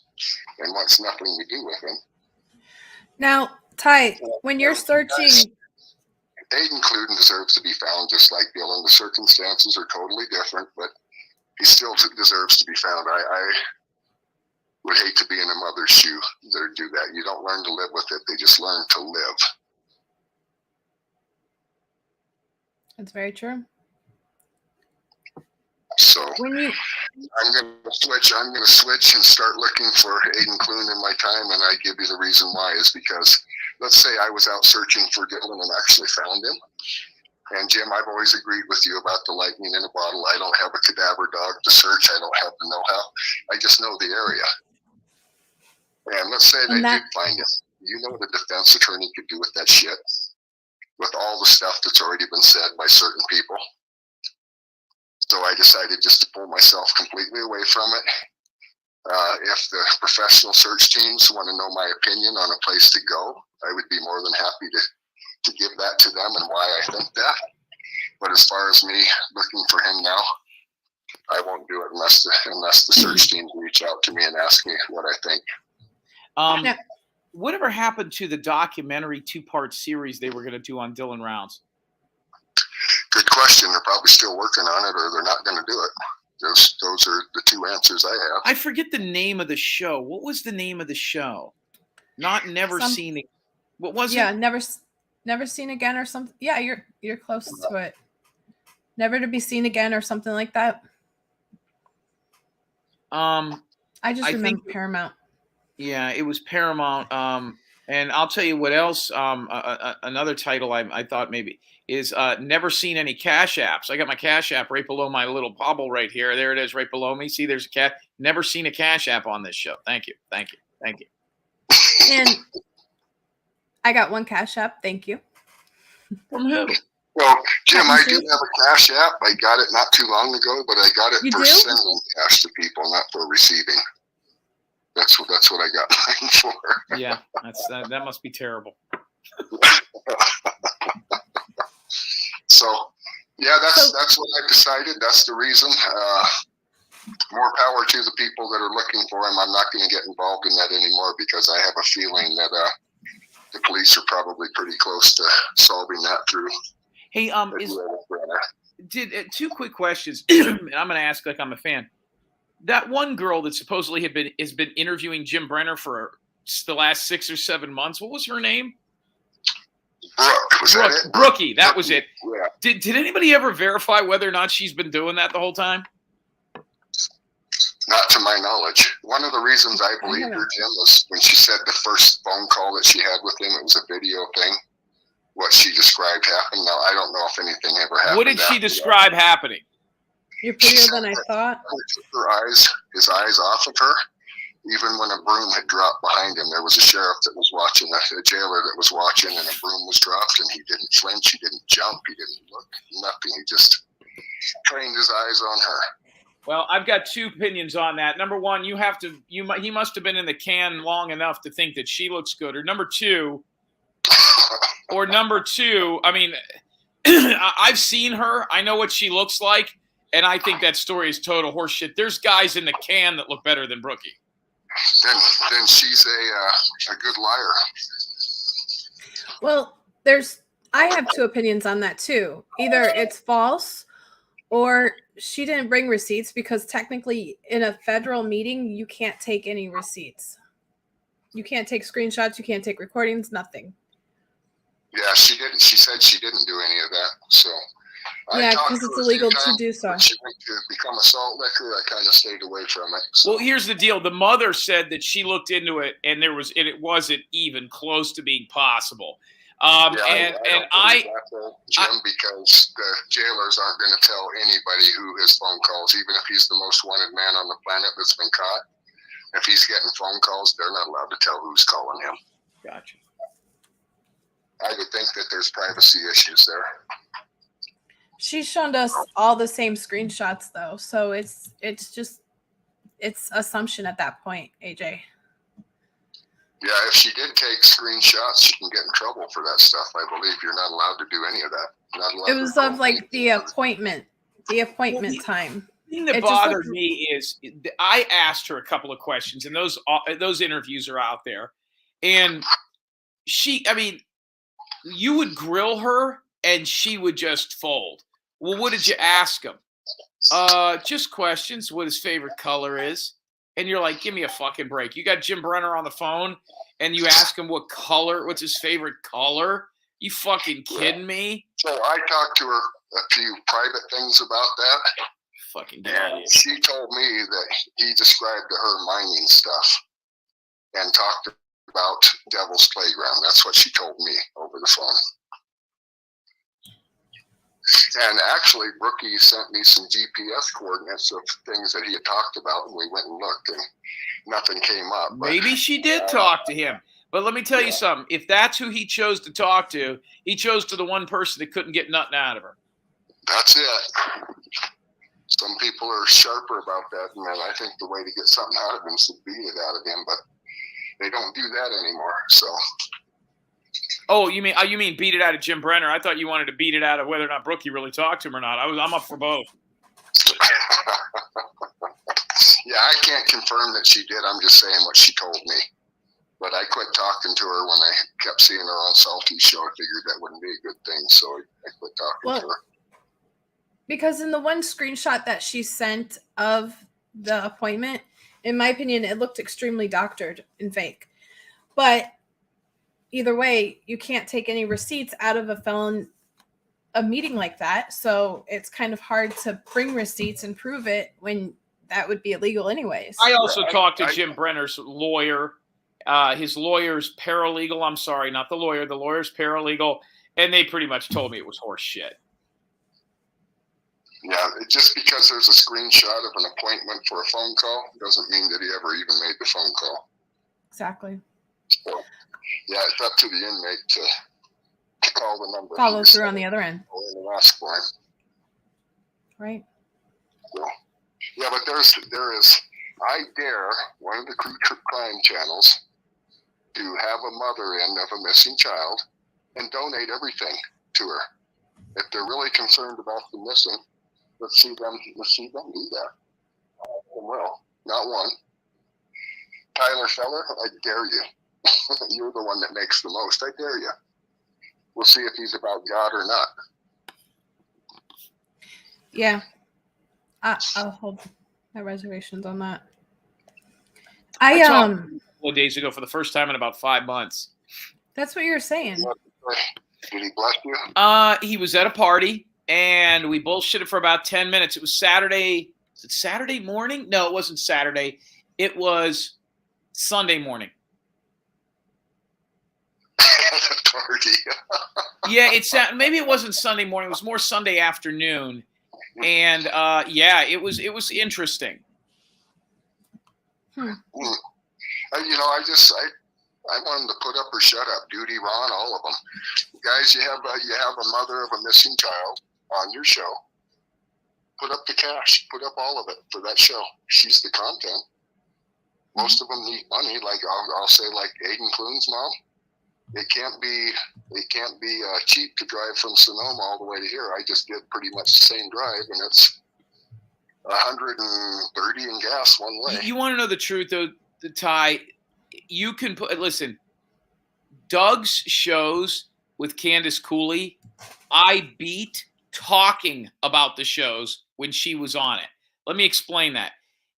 and wants nothing to do with him. Now, Ty, when you're searching... Aidan Clune deserves to be found just like Dylan. The circumstances are totally different, but he still deserves to be found. I would hate to be in a mother's shoe that do that. You don't learn to live with it. They just learn to live. That's very true. So I'm going to switch and start looking for Aidan Clune in my time, and I give you the reason why is because let's say I was out searching for Dylan and actually found him. And Jim, I've always agreed with you about the lightning in a bottle. I don't have a cadaver dog to search. I don't have the know-how. I just know the area. And let's say they did find him. You know what a defense attorney could do with that shit? With all the stuff that's already been said by certain people. So I decided just to pull myself completely away from it. If the professional search teams want to know my opinion on a place to go, I would be more than happy to give that to them and why I think that. But as far as me looking for him now, I won't do it unless the search teams reach out to me and ask me what I think. Whatever happened to the documentary 2-part series they were going to do on Dylan Rounds? Good question. They're probably still working on it, or they're not going to do it. Those are the two answers I have. I forget the name of the show. What was the name of the show? Never Seen It. What was it? Yeah, never Seen Again or something. Yeah, you're close to it. Never to Be Seen Again or something like that. I remember Paramount. Yeah, it was Paramount. And I'll tell you what else. Another title I thought maybe is Never Seen Any Cash Apps. I got my Cash App right below my little bobble right here. There it is right below me. See, there's a cat. Never seen a Cash App on this show. Thank you. And I got one Cash App. Thank you. From who? Well, Jim, I do have a Cash App. I got it not too long ago, but I got it for sending cash to people, not for receiving. That's what I got mine for. Yeah, that must be terrible. So, yeah, that's what I decided. That's the reason. More power to the people that are looking for him. I'm not going to get involved in that anymore because I have a feeling that the police are probably pretty close to solving that through. Hey, two quick questions, and I'm going to ask like I'm a fan. That one girl that supposedly has been interviewing Jim Brenner for the last 6 or 7 months. What was her name? Brooke, was that it? Brookie, that was it. Yeah. Did anybody ever verify whether or not she's been doing that the whole time? Not to my knowledge. One of the reasons I believe her, Jim, was when she said the first phone call that she had with him, it was a video thing. What she described happened. Now, I don't know if anything ever happened. What did she describe happening? You're prettier than I thought. His eyes off of her. Even when a broom had dropped behind him, there was a sheriff that was watching, a jailer that was watching, and a broom was dropped, and he didn't flinch, he didn't jump, he didn't look, nothing. He just trained his eyes on her. Well, I've got two opinions on that. Number one, he must have been in the can long enough to think that she looks good. Or number two, I mean, I've seen her. I know what she looks like, and I think that story is total horseshit. There's guys in the can that look better than Brookie. Then she's a good liar. Well, I have two opinions on that too. Either it's false or she didn't bring receipts, because technically in a federal meeting, you can't take any receipts. You can't take screenshots. You can't take recordings, nothing. Yeah, she didn't. She said she didn't do any of that. So yeah, because it's illegal to do so. When she went to become a salt liquor, I kind of stayed away from it. So. Well, here's the deal. The mother said that she looked into it, and it wasn't even close to being possible. Jim, because the jailers aren't going to tell anybody who his phone calls, even if he's the most wanted man on the planet that's been caught. If he's getting phone calls, they're not allowed to tell who's calling him. Gotcha. I would think that there's privacy issues there. She's shown us all the same screenshots, though, so it's assumption at that point, AJ. Yeah, if she did take screenshots, she can get in trouble for that stuff. I believe you're not allowed to do any of that. Not allowed it was of like the appointment time. The thing that bothered me is I asked her a couple of questions, and those interviews are out there, and you would grill her and she would just fold. Well, what did you ask him? Just questions, what his favorite color is. And you're like, give me a fucking break. You got Jim Brenner on the phone and you ask him what's his favorite color? You fucking kidding me? So I talked to her a few private things about that. Fucking and she told me that he described to her mining stuff and talked about Devil's Playground. That's what she told me over the phone. And actually, Brookie sent me some GPS coordinates of things that he had talked about, and we went and looked, and nothing came up. Maybe she did talk to him. But let me tell you something. If that's who he chose to talk to, he chose to the one person that couldn't get nothing out of her. That's it. Some people are sharper about that, and I think the way to get something out of him is to beat it out of him, but they don't do that anymore, so... Oh, you mean beat it out of Jim Brenner? I thought you wanted to beat it out of whether or not Brookie really talked to him or not. I'm up for both. Yeah, I can't confirm that she did. I'm just saying what she told me. But I quit talking to her when I kept seeing her on Salty's show. I figured that wouldn't be a good thing, so I quit talking to her. Because in the one screenshot that she sent of the appointment, in my opinion, it looked extremely doctored and fake. But either way, you can't take any receipts out of a meeting like that. So it's kind of hard to bring receipts and prove it when that would be illegal anyways. I also talked to Jim Brenner's lawyer. His lawyer's paralegal. I'm sorry, not the lawyer. The lawyer's paralegal. And they pretty much told me it was horse shit. Yeah, just because there's a screenshot of an appointment for a phone call doesn't mean that he ever even made the phone call. Exactly. So, yeah, it's up to the inmate to call the number. Follow through on the other end. And ask for him. Right. So, yeah, but there is, I dare one of the crime channels to have a mother in of a missing child and donate everything to her. If they're really concerned about the missing, let's see them do that. Well, not one. Tyler Feller, I dare you. You're the one that makes the most. I dare you. We'll see if he's about God or not. Yeah. I'll hold my reservations on that. I talked a couple of days ago for the first time in about 5 months. That's what you're saying. Did he bless you? He was at a party, and we bullshitted for about 10 minutes. It was Saturday. Is it Saturday morning? No, it wasn't Saturday. It was Sunday morning. Party. Yeah, maybe it wasn't Sunday morning. It was more Sunday afternoon, and yeah, it was interesting. You know, I want them to put up or shut up. Duty, Ron, all of them. Guys, you have a mother of a missing child on your show. Put up the cash. Put up all of it for that show. She's the content. Most of them need money. Like I'll say, like Aidan Clune's mom. It can't be cheap to drive from Sonoma all the way to here. I just did pretty much the same drive, and it's 130 in gas one way. You want to know the truth, though, Ty? You can listen. Doug's shows with Candace Cooley, I beat talking about the shows when she was on it. Let me explain that.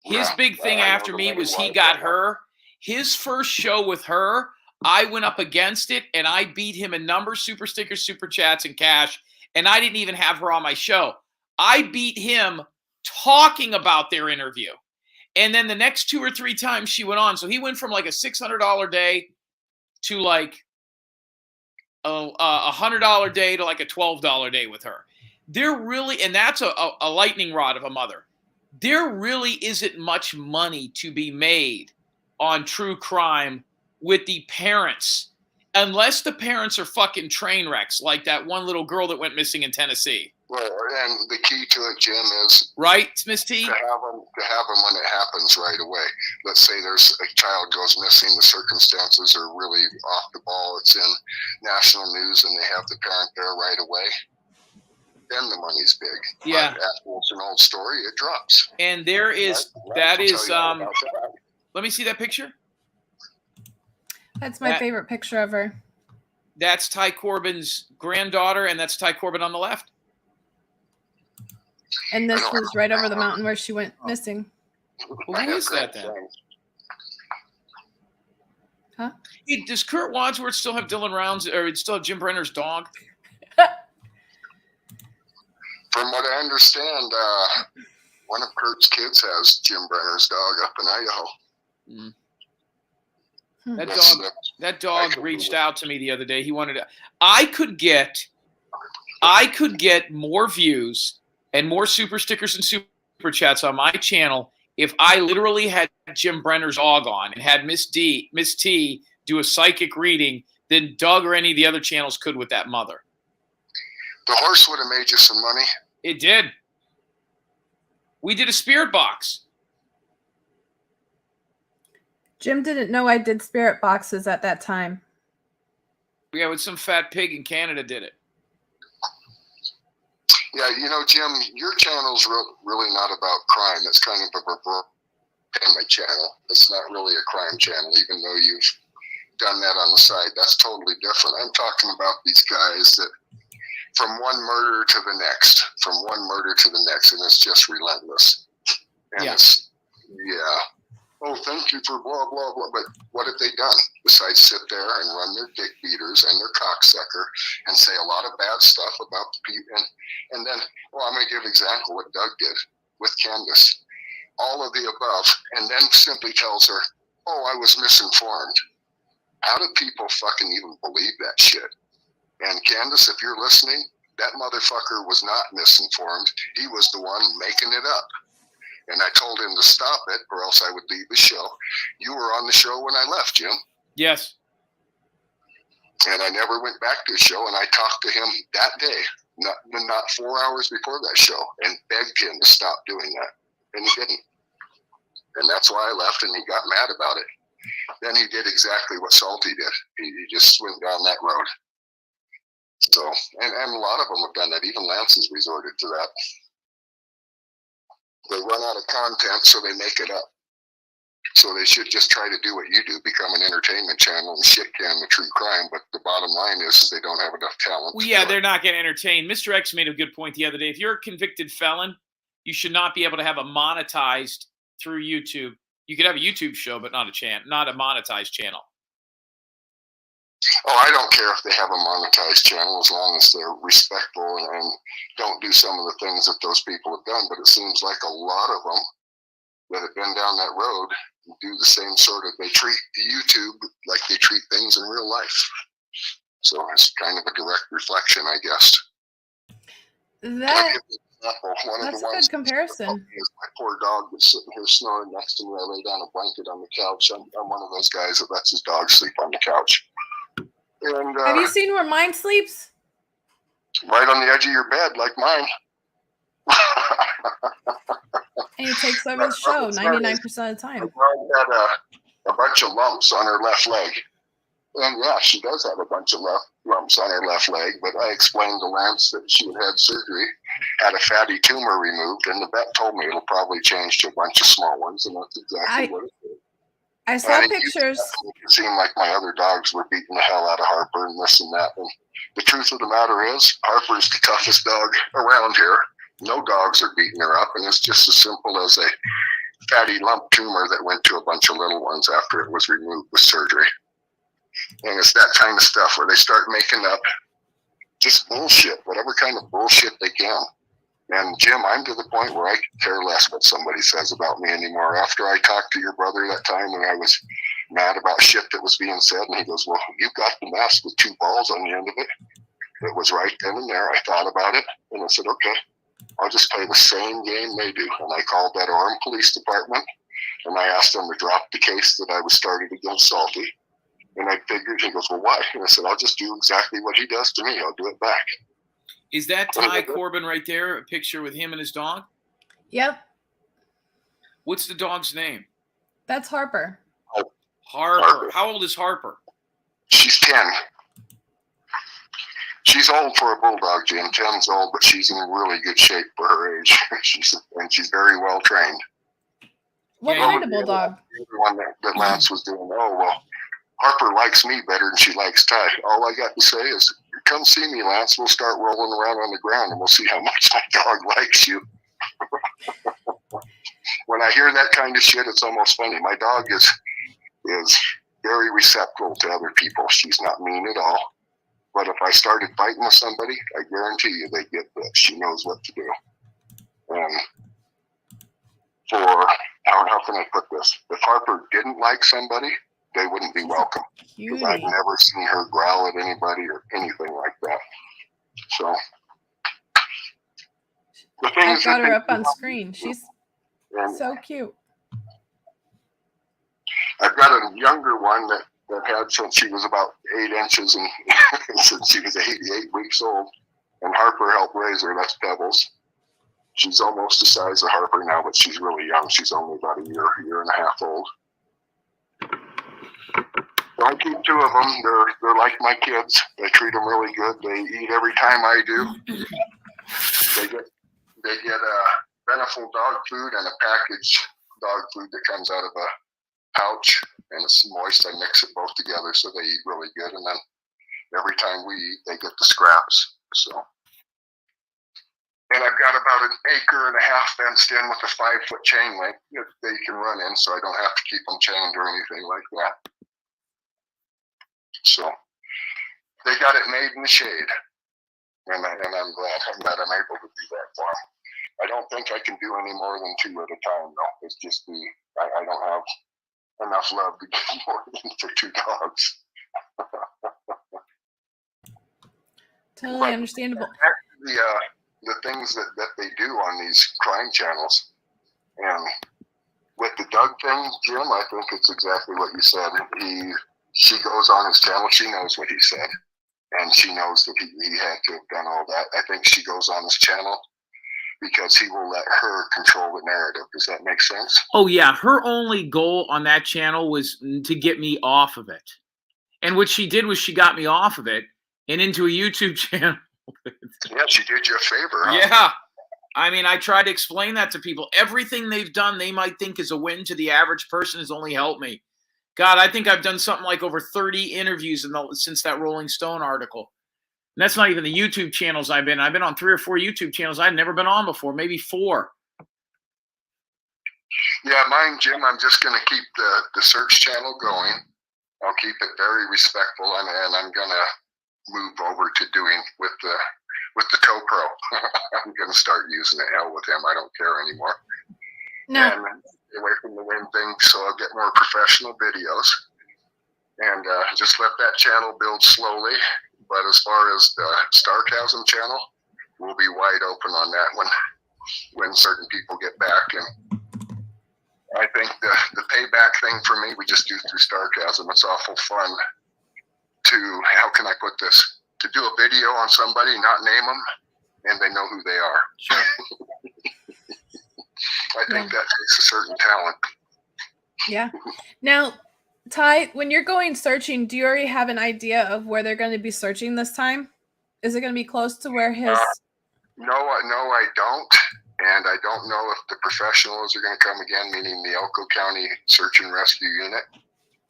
His big thing after me was he got her. His first show with her, I went up against it, and I beat him in numbers, super stickers, super chats, and cash, and I didn't even have her on my show. I beat him talking about their interview. And then the next 2 or 3 times she went on, so he went from like a $600 day to like a $100 day to like a $12 day with her. There really, and that's a lightning rod of a mother. There really isn't much money to be made on true crime with the parents, unless the parents are fucking train wrecks, like that one little girl that went missing in Tennessee. Well, and the key to it, Jim, is right, Miss T, to have them when it happens right away. Let's say there's a child goes missing, the circumstances are really off the ball. It's in national news, and they have the parent there right away. Then the money's big. Yeah, but after it's an old story, it drops. And there is that is let me see that picture. That's my favorite picture of her. That's Ty Corbin's granddaughter, and that's Ty Corbin on the left. And this was right over the mountain where she went missing. Well, who is that then? Huh? Hey, does Kurt Wadsworth still have Dylan Rounds, or still have Jim Brenner's dog? From what I understand, one of Kurt's kids has Jim Brenner's dog up in Idaho. That dog reached out to me the other day. He wanted to. I could get more views and more super stickers and super chats on my channel if I literally had Jim Brenner's dog on and had Miss T do a psychic reading than Doug or any of the other channels could with that mother. The horse would have made you some money. It did. We did a spirit box. Jim didn't know I did spirit boxes at that time. Yeah, with some fat pig in Canada did it. Yeah, you know, Jim, your channel's really not about crime. It's kind of a entertainment channel. It's not really a crime channel, even though you've done that on the side. That's totally different. I'm talking about these guys that from one murder to the next, and it's just relentless. And oh, thank you for blah, blah, blah. But what have they done besides sit there and run their dick beaters and their cocksucker and say a lot of bad stuff about the people? And then, well, I'm going to give an example what Doug did with Candace. All of the above, and then simply tells her, oh, I was misinformed. How do people fucking even believe that shit? And Candace, if you're listening, that motherfucker was not misinformed. He was the one making it up. And I told him to stop it or else I would leave the show. You were on the show when I left, Jim. Yes. And I never went back to the show, and I talked to him that day, not 4 hours before that show, and begged him to stop doing that. And he didn't. And that's why I left, and he got mad about it. Then he did exactly what Salty did. He just went down that road. So, and a lot of them have done that. Even Lance has resorted to that. They run out of content, so they make it up. So they should just try to do what you do, become an entertainment channel and shit can the true crime. But the bottom line is they don't have enough talent. Well, yeah, they're not getting entertained. Mr. X made a good point the other day. If you're a convicted felon, you should not be able to have a monetized through YouTube. You could have a YouTube show, but not a monetized channel. Oh, I don't care if they have a monetized channel as long as they're respectful and don't do some of the things that those people have done. But it seems like a lot of them that have been down that road do the same sort of, they treat YouTube like they treat things in real life. So it's kind of a direct reflection, I guess. That's One of the a ones good comparison. is my poor dog that's sitting here snoring next to me. I lay down a blanket on the couch. I'm one of those guys that lets his dog sleep on the couch. And Have you seen where mine sleeps? right on the edge of your bed, like mine. And he takes over the show 99% of the time. My dog had a bunch of lumps on her left leg. And yeah, she does have a bunch of lumps on her left leg, but I explained to Lance that she had surgery, had a fatty tumor removed, and the vet told me it'll probably change to a bunch of small ones, and that's exactly what it did. I saw And pictures. It seemed like my other dogs were beating the hell out of Harper and this and that. And the truth of the matter is, Harper's the toughest dog around here. No dogs are beating her up, and it's just as simple as a fatty lump tumor that went to a bunch of little ones after it was removed with surgery. And it's that kind of stuff where they start making up just bullshit, whatever kind of bullshit they can. And Jim, I'm to the point where I care less what somebody says about me anymore. After I talked to your brother that time when I was mad about shit that was being said, and he goes, well, you've got the mask with 2 balls on the end of it. It was right then and there. I thought about it, and I said, okay, I'll just play the same game they do. And I called that Orem Police Department, and I asked them to drop the case that I was started against Salty. And I figured, he goes, well, why? And I said, I'll just do exactly what he does to me. I'll do it back. Is that Ty Corbin right there? A picture with him and his dog? Yep. What's the dog's name? That's Harper. Harper. How old is Harper? She's 10. She's old for a bulldog, Jim. 10's old, but she's in really good shape for her age. she's very well trained. What kind of bulldog? The one that Lance was doing. Oh, well, Harper likes me better than she likes Ty. All I got to say is, come see me, Lance. We'll start rolling around on the ground, and we'll see how much my dog likes you. When I hear that kind of shit, it's almost funny. My dog is very receptive to other people. She's not mean at all. But if I started fighting with somebody, I guarantee you they get this. She knows what to do. And how can I put this? If Harper didn't like somebody, they wouldn't be welcome. Because I've never seen her growl at anybody or anything like that. So I've got her up on screen. She's so cute. I've got a younger one that had since she was about 8 inches and since she was 88 weeks old. And Harper helped raise her. That's Pebbles. She's almost the size of Harper now, but she's really young. She's only about a year and a half old. So I keep 2 of them. They're like my kids. I treat them really good. They eat every time I do. They get Beneful dog food and a packaged dog food that comes out of a pouch, and it's moist. I mix it both together so they eat really good. And then every time we eat, they get the scraps. So, and I've got about 1.5 acres fenced in with a 5-foot chain link that they can run in, so I don't have to keep them chained or anything like that. So they got it made in the shade, and I'm glad that I'm able to do that for them. I don't think I can do any more than 2 at a time, though. It's just I don't have enough love to give more than for 2 dogs. Totally understandable. The things that they do on these crime channels, and with the Doug thing, Jim, I think it's exactly what you said. She goes on his channel. She knows what he said, and she knows that he had to have done all that. I think she goes on his channel because he will let her control the narrative. Does that make sense? Oh, yeah. Her only goal on that channel was to get me off of it. And what she did was she got me off of it and into a YouTube channel. Yeah, she did you a favor. Huh? Yeah. I mean, I try to explain that to people. Everything they've done, they might think is a win to the average person has only helped me. God, I think I've done something like over 30 interviews since that Rolling Stone article. And that's not even the YouTube channels I've been. I've been on 3 or 4 YouTube channels I'd never been on before, maybe 4. Yeah, mine, Jim, I'm just going to keep the search channel going. I'll keep it very respectful, and I'm gonna move over to doing with the toe pro. I'm gonna start using it. Hell with him, I don't care anymore. No. And stay away from the wind thing, so I'll get more professional videos, and just let that channel build slowly. But as far as the Sarcasm channel, we'll be wide open on that when certain people get back. And I think the payback thing for me, we just do through Sarcasm. It's awful fun to, how can I put this, to do a video on somebody, not name them, and they know who they are. Sure. I think that takes a certain talent. Yeah. Now, Ty, when you're going searching, do you already have an idea of where they're going to be searching this time? Is it going to be close to where his... No, I don't. And I don't know if the professionals are going to come again, meaning the Elko County Search and Rescue Unit.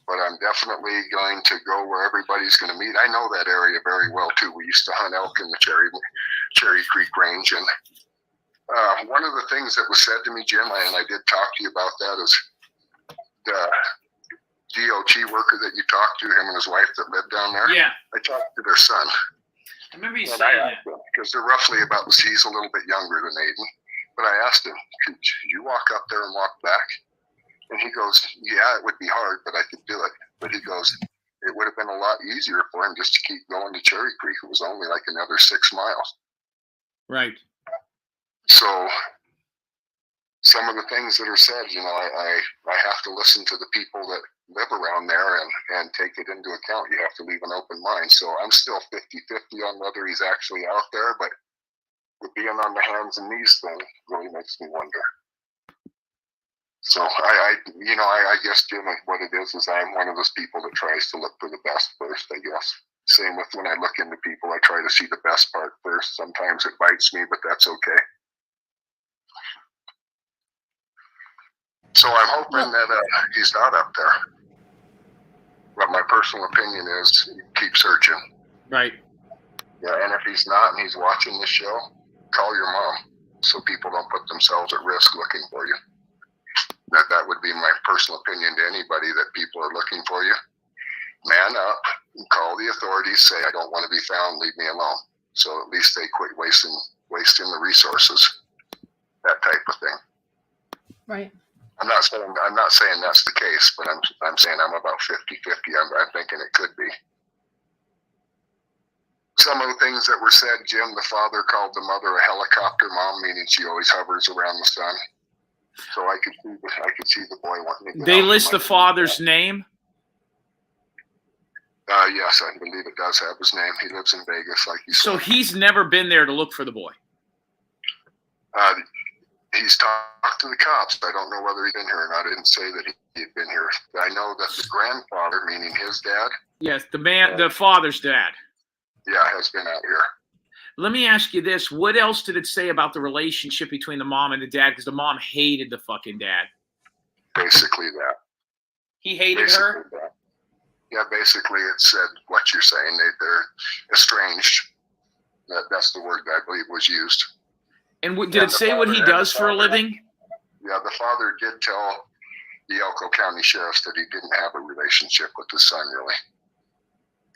But I'm definitely going to go where everybody's going to meet. I know that area very well, too. We used to hunt elk in the Cherry Creek Range. And one of the things that was said to me, Jim, and I did talk to you about that, is the DOT worker that you talked to, him and his wife that lived down there. Yeah. I talked to their son. I remember you saying that. Because they're roughly about, he's a little bit younger than Aidan. But I asked him, could you walk up there and walk back? And he goes, yeah, it would be hard, but I could do it. But he goes, it would have been a lot easier for him just to keep going to Cherry Creek. It was only like another 6 miles. Right. So some of the things that are said, you know, I have to listen to the people that live around there and take it into account. You have to leave an open mind. So I'm still 50-50 on whether he's actually out there, but with being on the hands and knees thing really makes me wonder. So I guess, Jim, what it is I'm one of those people that tries to look for the best first, I guess. Same with when I look into people, I try to see the best part first. Sometimes it bites me, but that's okay. So I'm hoping that he's not up there. But my personal opinion is keep searching. Right. Yeah, and if he's not and he's watching this show, call your mom so people don't put themselves at risk looking for you. That would be my personal opinion to anybody, that people are looking for you. Man up, call the authorities, say, I don't want to be found, leave me alone. So at least they quit wasting the resources, that type of thing. Right. I'm not saying that's the case, but I'm saying I'm about 50-50. I'm thinking it could be. Some of the things that were said, Jim, the father called the mother a helicopter mom, meaning she always hovers around the sun. So I could see the boy wanting to get They out list the from father's name? Yes, I believe it does have his name. He lives in Vegas, like you said. So he's never been there to look for the boy? He's talked to the cops. I don't know whether he's been here or not. I didn't say that he had been here. I know that the grandfather, meaning his dad. Yes, the father's dad. Yeah, has been out here. Let me ask you this. What else did it say about the relationship between the mom and the dad? Because the mom hated the fucking dad. Basically that. He hated her? That. Yeah, basically it said what you're saying. They're estranged. That's the word that I believe was used. And did it say what he does for a living? Yeah, the father did tell the Elko County Sheriff's that he didn't have a relationship with his son, really.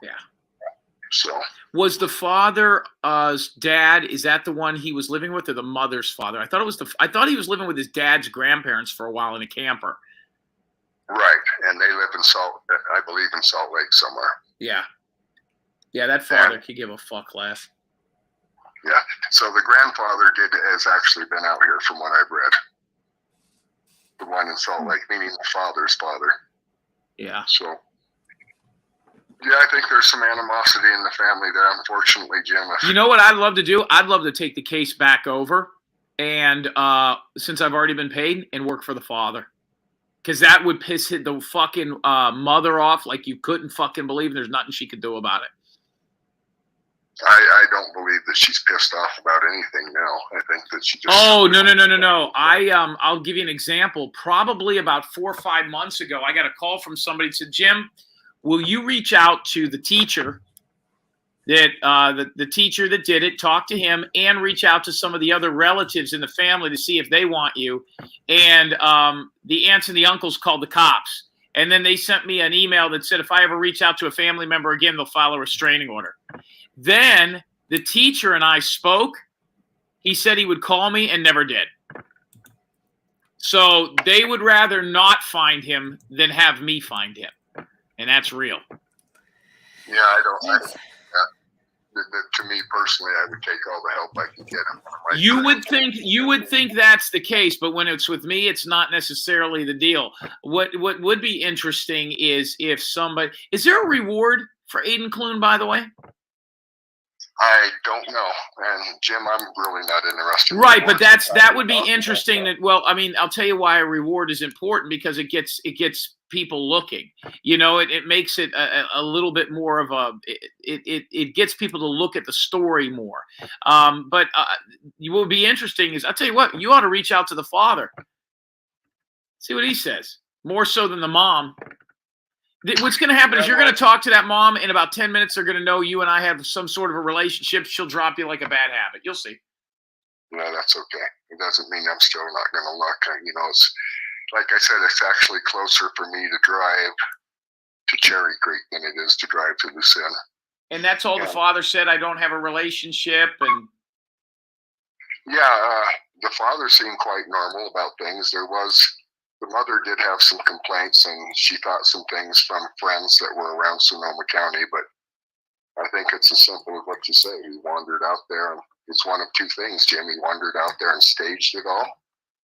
Yeah. So was the father's dad, is that the one he was living with, or the mother's father? I thought he was living with his dad's grandparents for a while in a camper. Right, and they live in Salt Lake somewhere. Yeah. Yeah, that father could give a fuck less. Yeah, so the grandfather has actually been out here from what I've read. The one in Salt Lake, meaning the father's father. Yeah. So, yeah, I think there's some animosity in the family there, unfortunately, Jim. You know what I'd love to do? I'd love to take the case back over, and since I've already been paid, and work for the father. Because that would piss the fucking mother off like you couldn't fucking believe, and there's nothing she could do about it. I don't believe that she's pissed off about anything now. I think that she just... Oh, no. I'll give you an example. Probably about 4 or 5 months ago, I got a call from somebody that said, Jim, will you reach out to the teacher that the teacher that did it, talk to him, and reach out to some of the other relatives in the family to see if they want you. And the aunts and the uncles called the cops. And then they sent me an email that said if I ever reach out to a family member again, they'll file a restraining order. Then the teacher and I spoke. He said he would call me and never did. So they would rather not find him than have me find him. And that's real. Yeah, to me personally, I would take all the help I can get him. You would think that's the case, but when it's with me, it's not necessarily the deal. What would be interesting is if somebody – is there a reward for Aidan Clune, by the way? I don't know. And Jim, I'm really not interested. Right, but that would be interesting. I'll tell you why a reward is important, because it gets people looking. It makes it a little bit more of it gets people to look at the story more. But what would be interesting is, I'll tell you what, you ought to reach out to the father. See what he says, more so than the mom. What's going to happen is you're going to talk to that mom in about 10 minutes. They're going to know you and I have some sort of a relationship. She'll drop you like a bad habit. You'll see. No, that's okay. It doesn't mean I'm still not going to look. It's like I said, it's actually closer for me to drive to Cherry Creek than it is to drive to Lucerne. And that's all the father said. I don't have a relationship. And yeah, the father seemed quite normal about things. The mother did have some complaints, and she thought some things from friends that were around Sonoma County, but I think it's as simple as what you say. He wandered out there, and it's one of two things, Jim. He wandered out there and staged it all,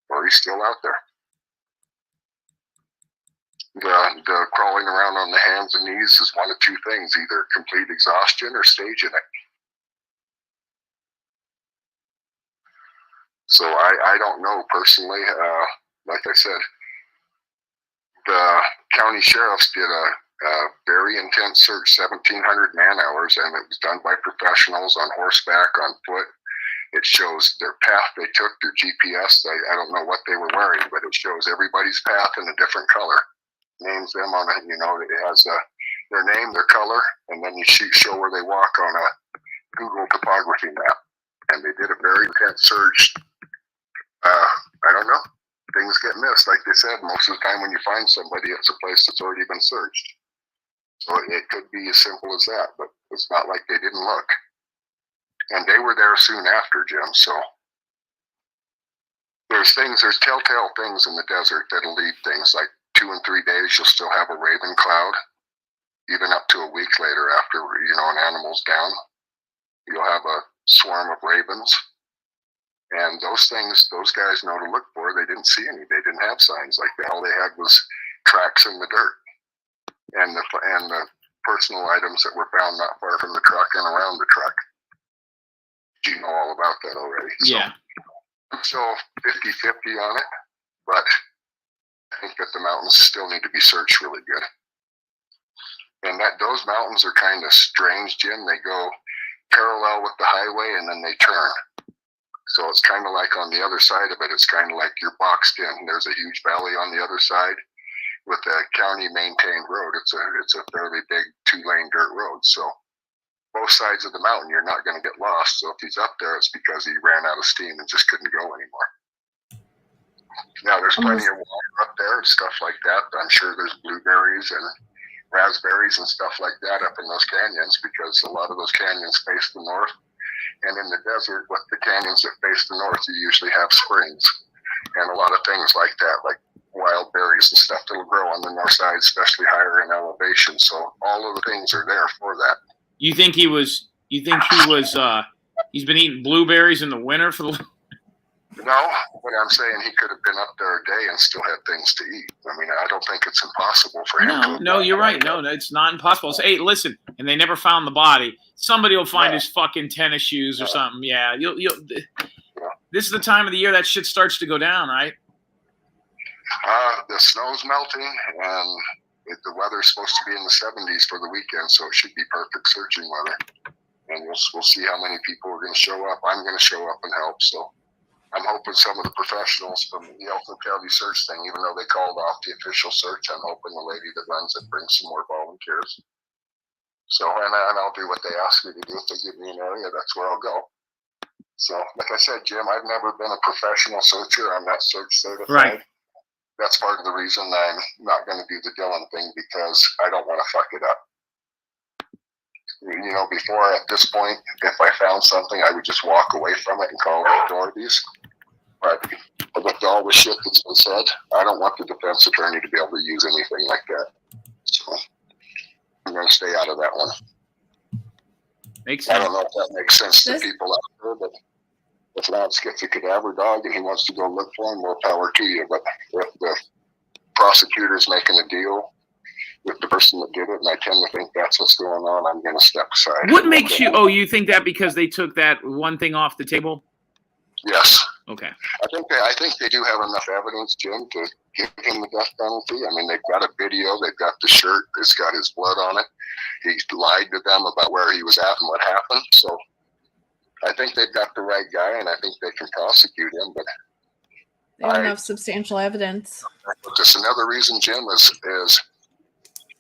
or he's still out there. The crawling around on the hands and knees is one of two things, either complete exhaustion or staging it. So I don't know personally. Like I said, the county sheriffs did a very intense search, 1,700 man hours, and it was done by professionals on horseback, on foot. It shows their path they took, their GPS. I don't know what they were wearing, but it shows everybody's path in a different color. Names them on it, it has their name, their color, and then you show where they walk on a Google topography map. And they did a very intense search. I don't know. Things get missed. Like they said, most of the time when you find somebody, it's a place that's already been searched. So it could be as simple as that, but it's not like they didn't look. And they were there soon after, Jim. So there's telltale things in the desert that'll lead things like 2 and 3 days, you'll still have a raven cloud. Even up to a week later after, an animal's down, you'll have a swarm of ravens. And those things, those guys know to look for. They didn't see any. They didn't have signs like that. All they had was tracks in the dirt and the personal items that were found not far from the truck and around the truck. You know all about that already. Yeah. So I'm still 50-50 on it, but I think that the mountains still need to be searched really good. And those mountains are kind of strange, Jim. They go parallel with the highway and then they turn. So it's kind of like on the other side of it, it's kind of like you're boxed in. There's a huge valley on the other side with a county maintained road. It's a fairly big 2-lane dirt road. So both sides of the mountain, you're not going to get lost. So if he's up there, it's because he ran out of steam and just couldn't go anymore. Now there's plenty of water up there and stuff like that. I'm sure there's blueberries and raspberries and stuff like that up in those canyons, because a lot of those canyons face the north. And in the desert, with the canyons that face the north, you usually have springs and a lot of things like that, like wild berries and stuff that'll grow on the north side, especially higher in elevation. So all of the things are there for that. You think he's been eating blueberries in the winter for the... No, but I'm saying he could have been up there a day and still had things to eat. I mean, I don't think it's impossible for him. No, you're right. No, it's not impossible. So, hey, listen, and they never found the body. Somebody will find his fucking tennis shoes or something. Yeah, this is the time of the year that shit starts to go down, right? The snow's melting, and the weather's supposed to be in the 70s for the weekend, so it should be perfect searching weather. And we'll see how many people are going to show up. I'm going to show up and help, so I'm hoping some of the professionals from the Elkland County search thing, even though they called off the official search, I'm hoping the lady that runs it brings some more volunteers. So, and I'll do what they ask me to do. If they give me an area, that's where I'll go. So, like I said, Jim, I've never been a professional searcher. I'm not search certified. Right. that's part of the reason I'm not going to do the Dylan thing, because I don't want to fuck it up. You know, before at this point, if I found something, I would just walk away from it and call the authorities. But with all the shit that's been said, I don't want the defense attorney to be able to use anything like that. So I'm going to stay out of that one. Makes I sense. don't know if that makes sense to people out there, but if Lance gets a cadaver dog and he wants to go look for him, more power to you. But if the prosecutor's making a deal with the person that did it, and I tend to think that's what's going on, I'm going to step aside. What makes you? Oh, you think that because they took that one thing off the table? Yes. Okay. I think they do have enough evidence, Jim, to give him the death penalty. I mean, they've got a video, they've got the shirt, it's got his blood on it. He lied to them about where he was at and what happened. So I think they've got the right guy, and I think they can prosecute him. But They have enough substantial evidence. Just another reason, Jim, is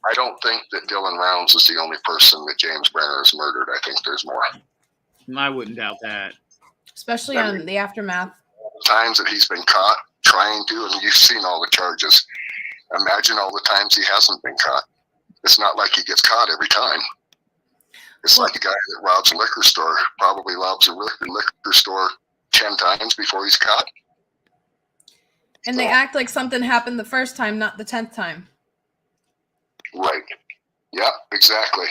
I don't think that Dylan Rounds is the only person that James Brenner has murdered. I think there's more. I wouldn't doubt that. Especially on the aftermath. Times that he's been caught trying to, and you've seen all the charges. Imagine all the times he hasn't been caught. It's not like he gets caught every time. It's like a guy that robs a liquor store, probably robs a liquor store 10 times before he's caught. And they act like something happened the first time, not the 10th time. Right. Yeah, exactly.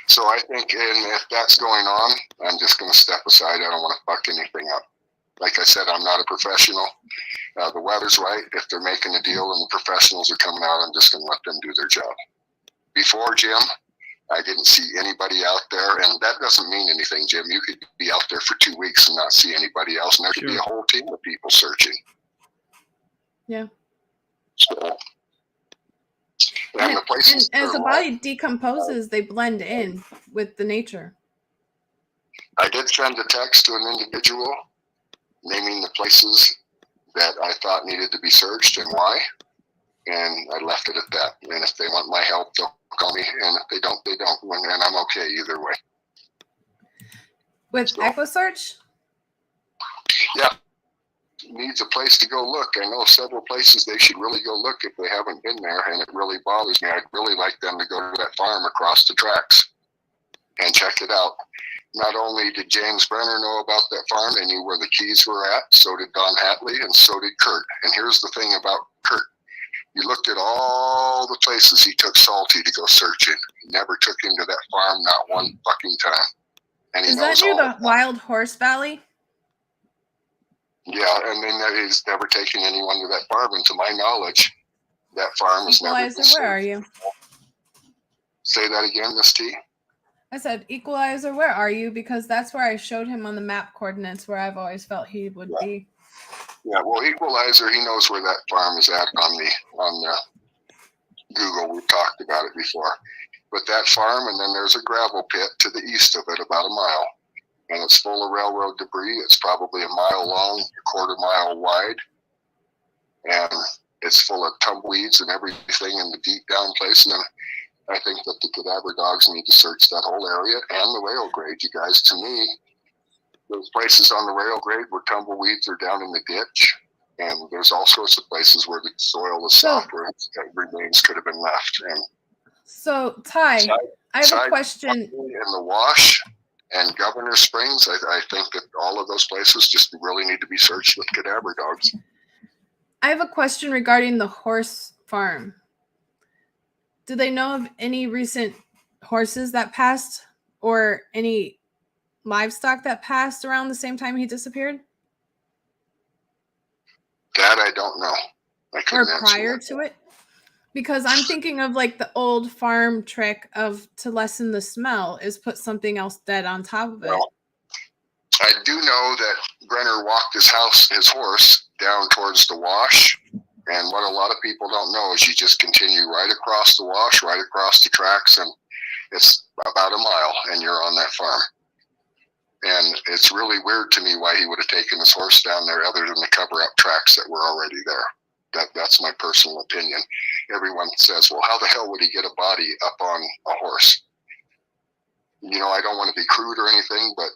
So I think, and if that's going on, I'm just going to step aside. I don't want to fuck anything up. Like I said, I'm not a professional. The weather's right. If they're making a deal and the professionals are coming out, I'm just going to let them do their job. Before, Jim, I didn't see anybody out there, and that doesn't mean anything, Jim. You could be out there for 2 weeks and not see anybody else, and there could be a whole team of people searching. Yeah. So, and as the body decomposes, they blend in with the nature. I did send a text to an individual naming the places that I thought needed to be searched and why, and I left it at that. And if they want my help, they'll call me, and if they don't, they don't. And I'm okay either way. With EchoSearch? Yeah. Needs a place to go look. I know several places they should really go look if they haven't been there, and it really bothers me. I'd really like them to go to that farm across the tracks and check it out. Not only did James Brenner know about that farm, they knew where the keys were at, so did Don Hatley, and so did Kurt. And here's the thing about Kurt. You looked at all the places he took Salty to go searching. He never took him to that farm, not one fucking time. And is that near the Wild Horse Valley? Yeah, and then he's never taken anyone to that farm. And to my knowledge, that farm is never been searched. Where are you? Say that again, Miss T. I said, Equalizer, where are you? Because that's where I showed him on the map coordinates where I've always felt he would be. Yeah, well, Equalizer, he knows where that farm is at on the Google. We've talked about it before. But that farm, and then there's a gravel pit to the east of it, about a mile. And it's full of railroad debris. It's probably a mile long, a quarter mile wide. And it's full of tumbleweeds and everything in the deep down place. And I think that the cadaver dogs need to search that whole area and the rail grade, you guys. To me, those places on the rail grade where tumbleweeds are down in the ditch, and there's all sorts of places where the soil is soft, where remains could have been left. And so, Ty, I have a question. In the Wash and Governor Springs, I think that all of those places just really need to be searched with cadaver dogs. I have a question regarding the horse farm. Do they know of any recent horses that passed or any livestock that passed around the same time he disappeared? That I don't know. Or prior to it? Because I'm thinking of like the old farm trick of to lessen the smell is put something else dead on top of it. Well, I do know that Brenner walked his horse down towards the Wash. And what a lot of people don't know is you just continue right across the Wash, right across the tracks, and it's about a mile, and you're on that farm. And it's really weird to me why he would have taken his horse down there other than to cover up tracks that were already there. That's my personal opinion. Everyone says, well, how the hell would he get a body up on a horse? You know, I don't want to be crude or anything, but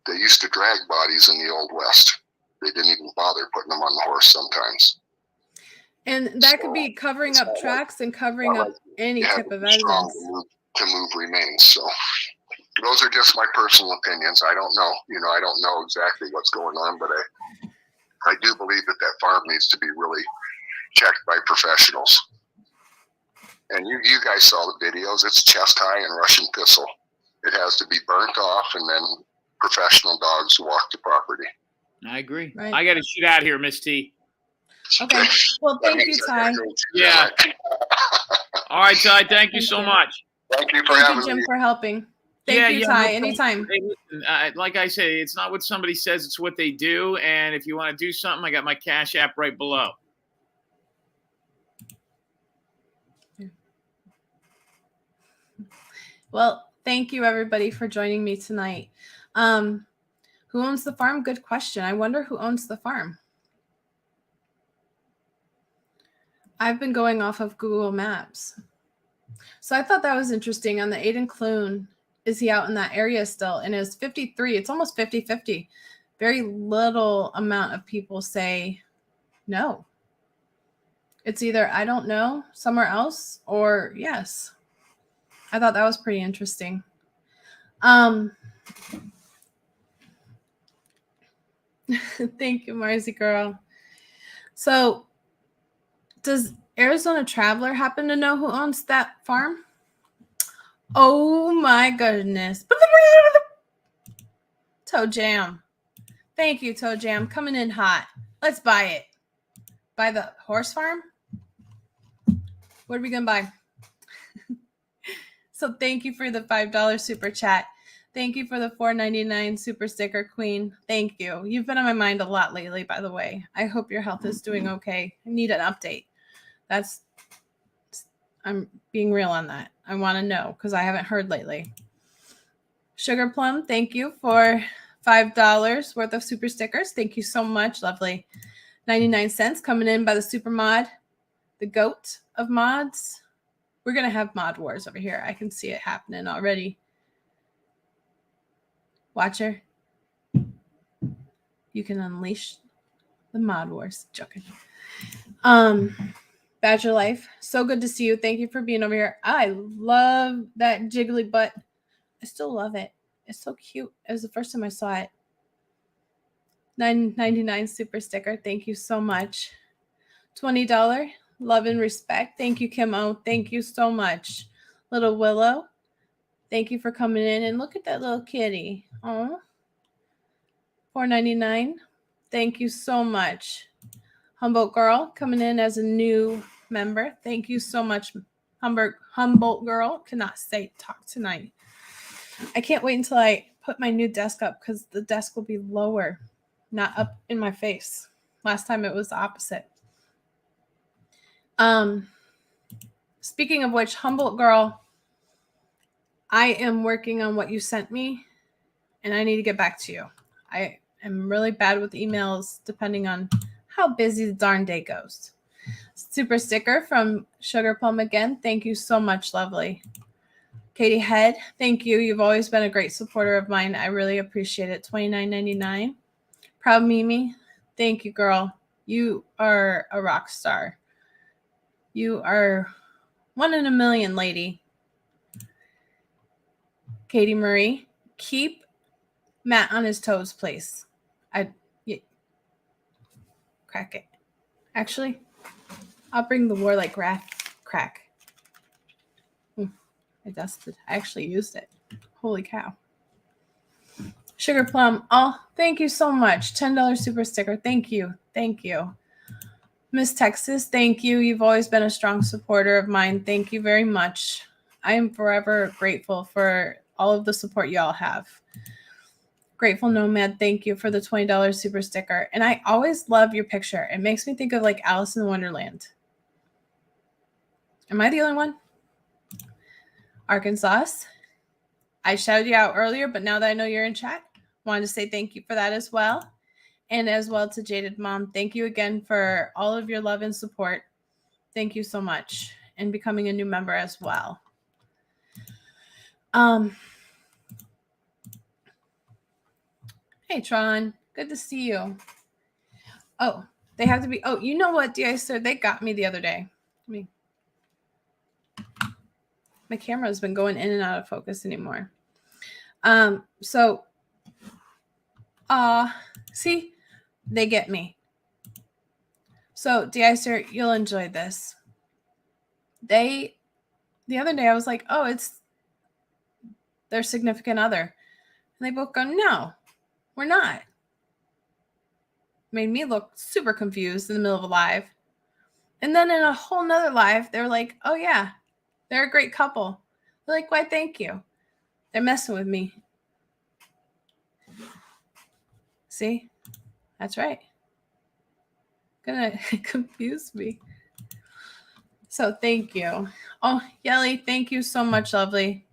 they used to drag bodies in the Old West. They didn't even bother putting them on the horse sometimes. And that could be covering up tracks and covering up any You have type to of be strong evidence. to move remains. So those are just my personal opinions. I don't know. I don't know exactly what's going on, but I do believe that farm needs to be really checked by professionals. And you guys saw the videos. It's chest high and Russian pistol. It has to be burnt off, and then professional dogs walk the property. I agree. Right. I got to shoot out here, Miss T. Okay. Well, thank you, Ty. Yeah. All right, Ty. Thank you so much. Thank you for Thank having you, Jim, me. for helping. Thank you, no Ty. problem. Anytime. Hey, listen, like I say, it's not what somebody says, it's what they do. And if you want to do something, I got my Cash App right below. Well, thank you, everybody, for joining me tonight. Who owns the farm? Good question. I wonder who owns the farm. I've been going off of Google Maps. So I thought that was interesting. On the Aidan Clune, is he out in that area still? And it's 53. It's almost 50-50. Very little amount of people say no. It's either I don't know, somewhere else, or yes. I thought that was pretty interesting. Thank you, Marcy girl. So does Arizona Traveler happen to know who owns that farm? Oh my goodness. Toe Jam. Thank you, Toe Jam. Coming in hot. Let's buy it. Buy the horse farm? What are we going to buy? So thank you for the $5 super chat. Thank you for the $4.99 super sticker, Queen. Thank you. You've been on my mind a lot lately, by the way. I hope your health is doing okay. I need an update. I'm being real on that. I want to know because I haven't heard lately. Sugar Plum, thank you for $5 worth of super stickers. Thank you so much. Lovely. 99 cents coming in by the super mod, the goat of mods. We're going to have mod wars over here. I can see it happening already. Watcher, you can unleash the mod wars. Joking. Badger Life, so good to see you. Thank you for being over here. I love that jiggly butt. I still love it. It's so cute. It was the first time I saw it. $9.99 super sticker. Thank you so much. $20 love and respect. Thank you, Kim O. Thank you so much. Little Willow, thank you for coming in. And look at that little kitty. Oh, $4.99. Thank you so much. Humboldt Girl coming in as a new member. Thank you so much, Humboldt Girl. Cannot talk tonight. I can't wait until I put my new desk up because the desk will be lower, not up in my face. Last time it was the opposite. Speaking of which, Humboldt Girl, I am working on what you sent me, and I need to get back to you. I am really bad with emails, depending on how busy the darn day goes. Super sticker from Sugar Plum again. Thank you so much, lovely. Katie Head, thank you. You've always been a great supporter of mine. I really appreciate it. $29.99. Proud Mimi, thank you, girl. You are a rock star. You are 1 in a million, lady. Katie Marie, keep Matt on his toes, please. Crack it. Actually, I'll bring the Warlike Wrath crack. I dusted. I actually used it. Holy cow. Sugar Plum. Oh, thank you so much. $10 super sticker. Thank you. Thank you. Miss Texas, thank you. You've always been a strong supporter of mine. Thank you very much. I am forever grateful for all of the support y'all have. Grateful Nomad, thank you for the $20 super sticker. And I always love your picture. It makes me think of like Alice in Wonderland. Am I the only one? Arkansas, I shouted you out earlier, but now that I know you're in chat, wanted to say thank you for that as well. And as well to Jaded Mom, thank you again for all of your love and support. Thank you so much. And becoming a new member as well. Hey, Tron. Good to see you. Oh, They have to be. Oh, you know what, De-icer? They got me the other day. My camera has been going in and out of focus anymore. So, see, they get me. So, De-icer, you'll enjoy this. The other day I was like, oh, it's their significant other. And they both go, no, we're not. Made me look super confused in the middle of a live. And then in a whole nother live, they're like, oh yeah, they're a great couple. They're like, why, thank you. They're messing with me. See? That's right. Gonna confuse me. So thank you. Oh, Yelly, thank you so much, lovely.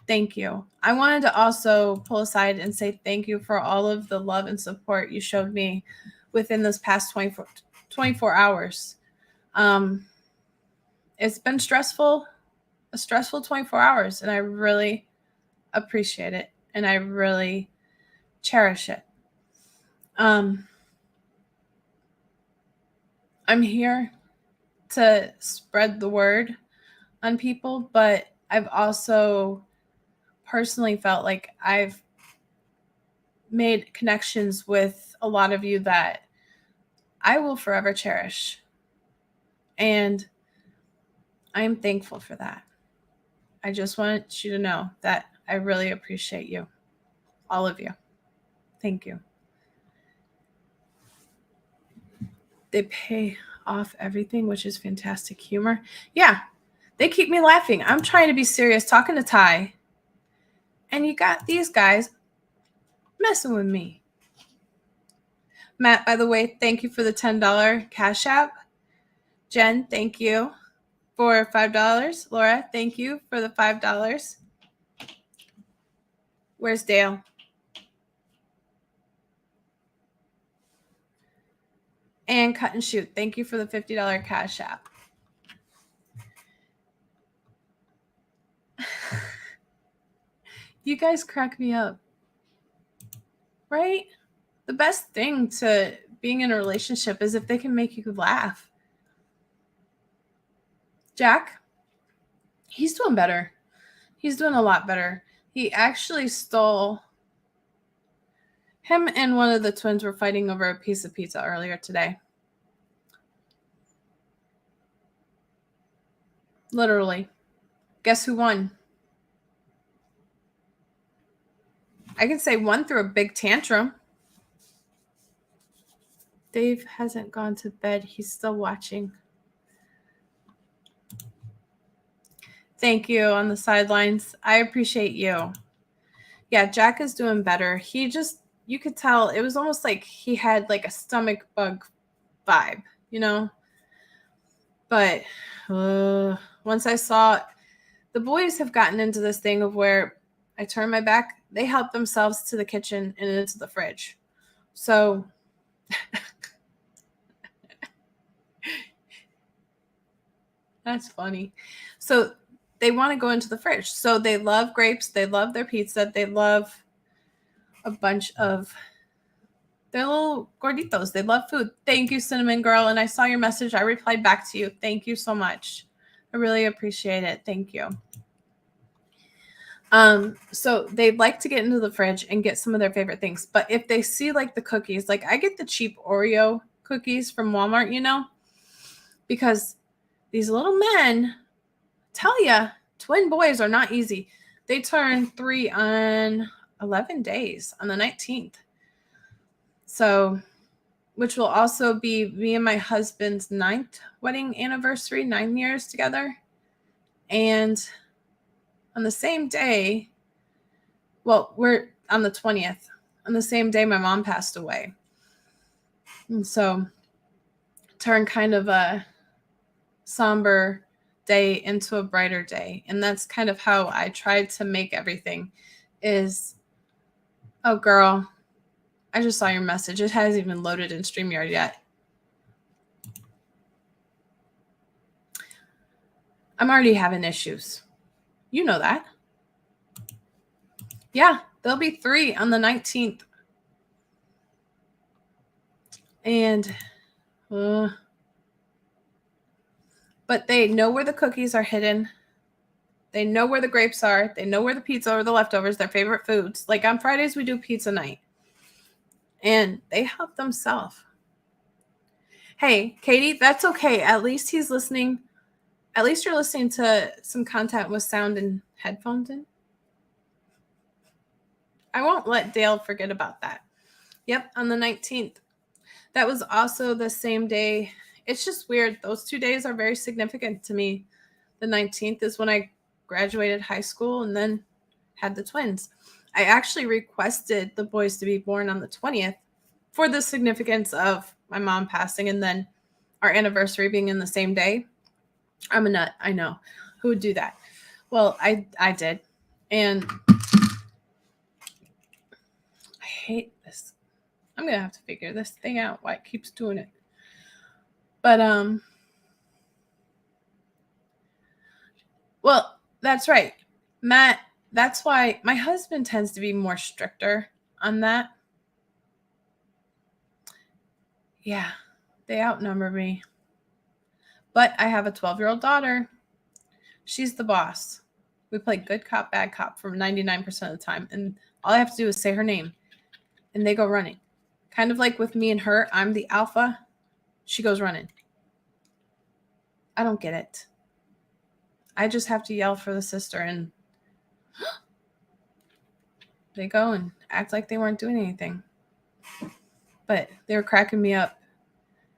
Thank you. I wanted to also pull aside and say thank you for all of the love and support you showed me within this past 24 hours. It's been a stressful 24 hours, and I really appreciate it, and I really cherish it. I'm here to spread the word on people, but I've also personally felt like I've made connections with a lot of you that I will forever cherish. And I am thankful for that. I just want you to know that I really appreciate you. All of you. Thank you. They pay off everything, which is fantastic humor. Yeah, they keep me laughing. I'm trying to be serious, talking to Ty. And you got these guys messing with me. Matt, by the way, thank you for the $10 Cash App. Jen, thank you for $5. Laura, thank you for the $5. Where's Dale? And Cut and Shoot, thank you for the $50 Cash App. You guys crack me up. Right? The best thing to being in a relationship is if they can make you laugh. Jack, he's doing better. He's doing a lot better. He actually stole... Him and one of the twins were fighting over a piece of pizza earlier today. Literally. Guess who won? I can say one threw a big tantrum. Dave hasn't gone to bed. He's still watching. Thank you on the sidelines. I appreciate you. Yeah, Jack is doing better. He just, you could tell it was almost like he had like a stomach bug vibe, you know? But once I saw, the boys have gotten into this thing of where I turn my back, they help themselves to the kitchen and into the fridge. So that's funny. So they want to go into the fridge. So they love grapes. They love their pizza. They love a bunch of their little gorditos. They love food. Thank you, Cinnamon Girl. And I saw your message. I replied back to you. Thank you so much. I really appreciate it. Thank you. So they'd like to get into the fridge and get some of their favorite things. But if they see like the cookies, like I get the cheap Oreo cookies from Walmart, you know, because these little men, tell ya, twin boys are not easy. They turn 3 on 11 days on the 19th. So, which will also be me and my husband's 9th wedding anniversary, 9 years together. And on the same day, well, we're on the 20th. On the same day, my mom passed away. And so, turned kind of a somber day into a brighter day. And that's kind of how I tried to make everything is, oh, girl, I just saw your message. It hasn't even loaded in StreamYard yet. I'm already having issues. You know that. Yeah, there'll be 3 on the 19th. And But they know where the cookies are hidden. They know where the grapes are. They know where the pizza or the leftovers, their favorite foods. Like on Fridays, we do pizza night. And they help themselves. Hey, Katie, that's okay. At least he's listening. At least you're listening to some content with sound and headphones in. I won't let Dale forget about that. Yep, on the 19th. That was also the same day. It's just weird. Those 2 days are very significant to me. The 19th is when I graduated high school and then had the twins. I actually requested the boys to be born on the 20th for the significance of my mom passing and then our anniversary being in the same day. I'm a nut. I know. Who would do that? Well, I did. And I hate this. I'm going to have to figure this thing out, why it keeps doing it. But, well, that's right. Matt, that's why my husband tends to be more stricter on that. Yeah, they outnumber me. But I have a 12-year-old daughter. She's the boss. We play good cop, bad cop for 99% of the time. And all I have to do is say her name. And they go running. Kind of like with me and her, I'm the alpha. She goes running. I don't get it. I just have to yell for the sister and they go and act like they weren't doing anything. But they were cracking me up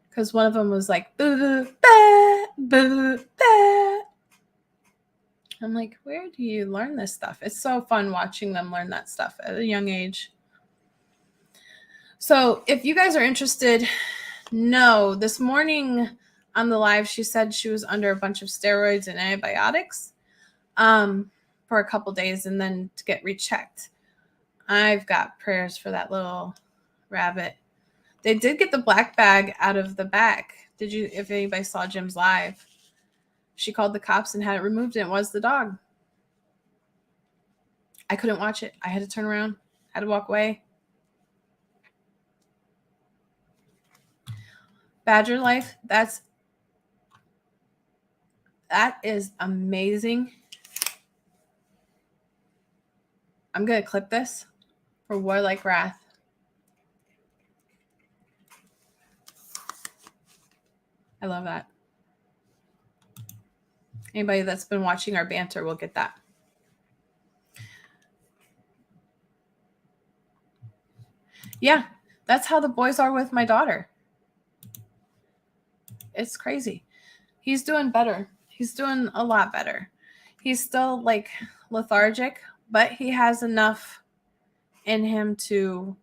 because one of them was like, boo, bah, boo, bah. I'm like, where do you learn this stuff? It's so fun watching them learn that stuff at a young age. So if you guys are interested, no, this morning on the live, she said she was under a bunch of steroids and antibiotics for a couple days and then to get rechecked. I've got prayers for that little rabbit. They did get the black bag out of the back. If anybody saw Jim's live, she called the cops and had it removed and it was the dog. I couldn't watch it. I had to turn around, had to walk away. Badger life, that is amazing. I'm going to clip this for Warlike Wrath. I love that. Anybody that's been watching our banter will get that. Yeah, that's how the boys are with my daughter. It's crazy. He's doing better. He's doing a lot better. He's still like lethargic, but he has enough in him to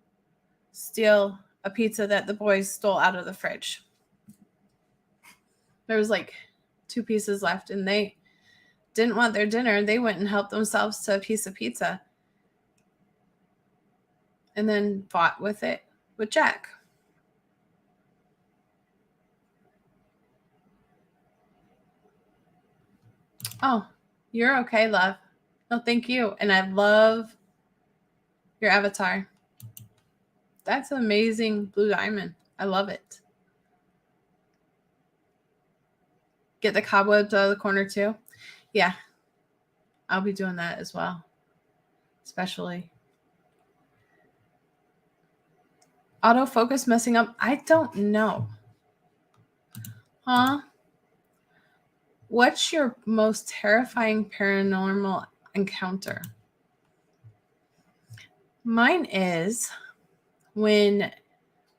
steal a pizza that the boys stole out of the fridge. There was like 2 pieces left and they didn't want their dinner. They went and helped themselves to a piece of pizza and then fought with it with Jack. Oh, you're okay, love. No, thank you. And I love your avatar. That's an amazing blue diamond. I love it. Get the cobwebs out of the corner too. Yeah, I'll be doing that as well. Especially. Autofocus messing up. I don't know. Huh? What's your most terrifying paranormal encounter? Mine is when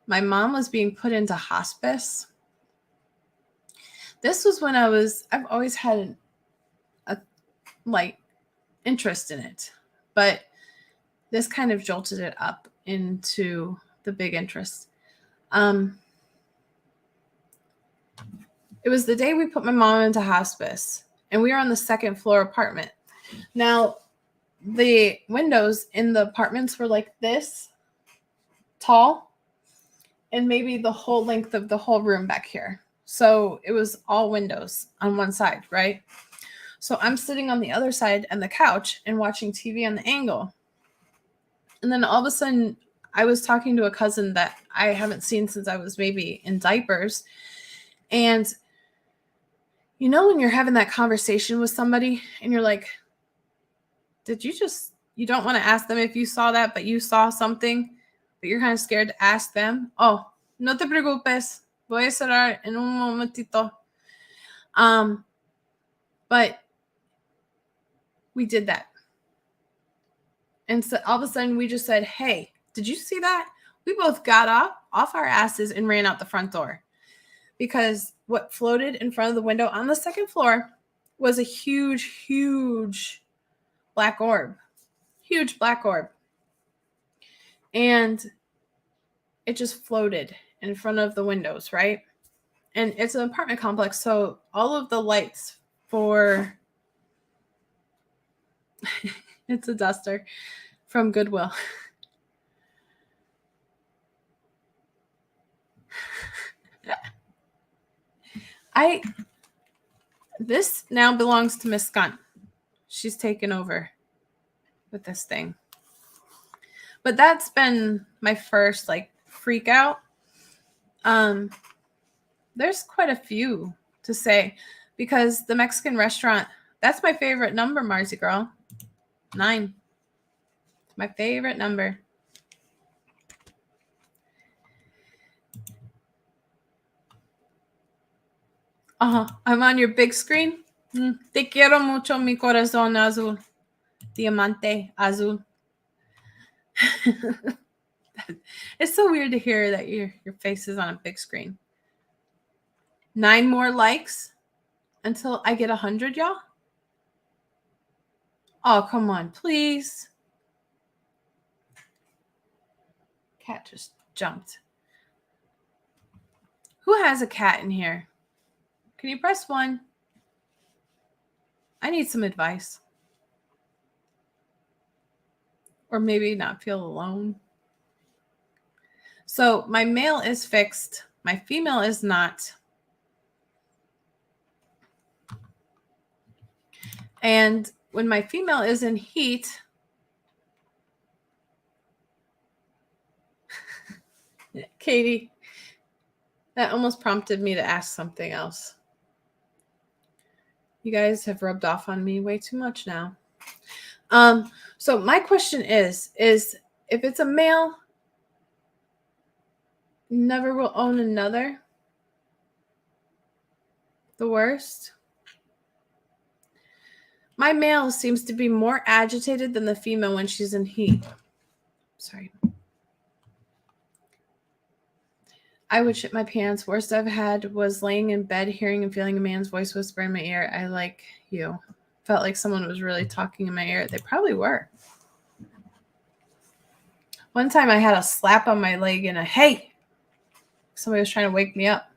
my mom was being put into hospice. This was when I've always had a interest in it, but this kind of jolted it up into the big interest. It was the day we put my mom into hospice and we were on the 2nd floor apartment. Now, the windows in the apartments were like this tall and maybe the whole length of the whole room back here. So it was all windows on one side, right? So I'm sitting on the other side on the couch and watching TV on the angle. And then all of a sudden I was talking to a cousin that I haven't seen since I was maybe in diapers. And you know, when you're having that conversation with somebody and you're like, you don't want to ask them if you saw that, but you saw something, but you're kind of scared to ask them. Oh, no te preocupes. Voy a cerrar en un momentito. But we did that. And so all of a sudden we just said, hey, did you see that? We both got off our asses and ran out the front door, because what floated in front of the window on the second floor was a huge, huge black orb. Huge black orb. And it just floated in front of the windows, right? And it's an apartment complex, so all of the lights for it's a duster from Goodwill. This now belongs to Miss Skunt. She's taken over with this thing. But that's been my first like freak out. There's quite a few to say, because the Mexican restaurant, that's my favorite number, Marzi girl. 9. It's my favorite number. I'm on your big screen. Te quiero mucho, mi corazón azul. Diamante azul. It's so weird to hear that your face is on a big screen. 9 more likes until I get 100, y'all. Oh, come on, please. Cat just jumped. Who has a cat in here? Can you press 1? I need some advice. Or maybe not feel alone. So my male is fixed. My female is not. And when my female is in heat, Katie, that almost prompted me to ask something else. You guys have rubbed off on me way too much now. So my question is if it's a male, never will own another? The worst? My male seems to be more agitated than the female when she's in heat. Sorry. I would shit my pants. Worst I've had was laying in bed, hearing and feeling a man's voice whisper in my ear, I like you. Felt like someone was really talking in my ear. They probably were. One time I had a slap on my leg and a hey. Somebody was trying to wake me up.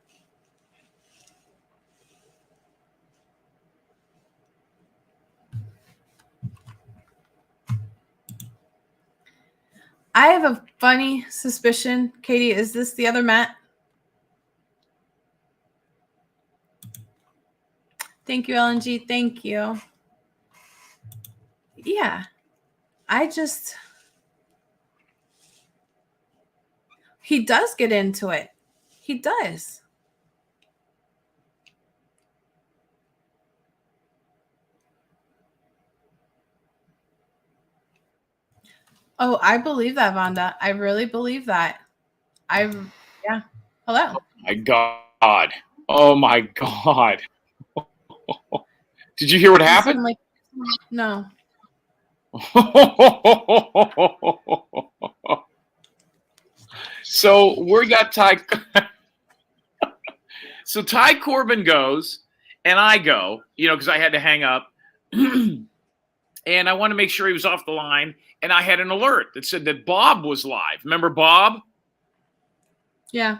I have a funny suspicion. Katie, is this the other Matt? Thank you, LNG. Thank you. Yeah. He does get into it. He does. Oh, I believe that, Vonda. I really believe that. Yeah. Hello. Oh my God. Oh my God. Did you hear what happened? No. So we got Ty. So Ty Corbin goes, and I go, because I had to hang up. And I want to make sure he was off the line. And I had an alert that said that Bob was live. Remember Bob? Yeah.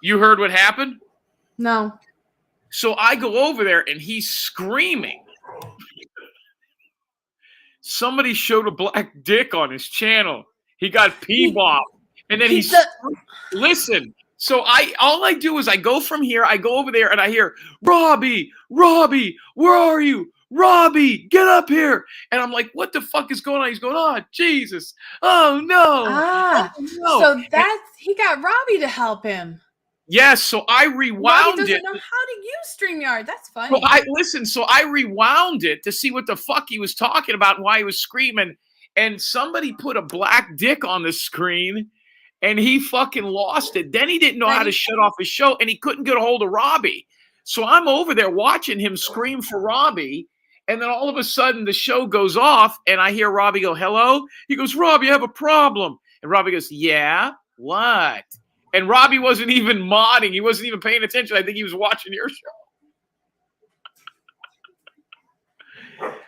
You heard what happened? No. So I go over there, and he's screaming. Somebody showed a black dick on his channel. He got P-Bob. And then listen. So all I do is I go from here, I go over there, and I hear, Robbie, where are you? Robbie, get up here. And I'm like, what the fuck is going on? He's going, oh, Jesus. Oh, no. Ah, oh, no. so he got Robbie to help him. Yes, so I Robbie rewound doesn't it. know how to use StreamYard. That's funny. So I rewound it to see what the fuck he was talking about and why he was screaming. And somebody put a black dick on the screen and he fucking lost it. Then he didn't know how to shut off his show and he couldn't get a hold of Robbie. So I'm over there watching him scream for Robbie. And then all of a sudden the show goes off and I hear Robbie go, hello? He goes, Robbie, I have a problem. And Robbie goes, yeah, what? And Robbie wasn't even modding. He wasn't even paying attention. I think he was watching your show.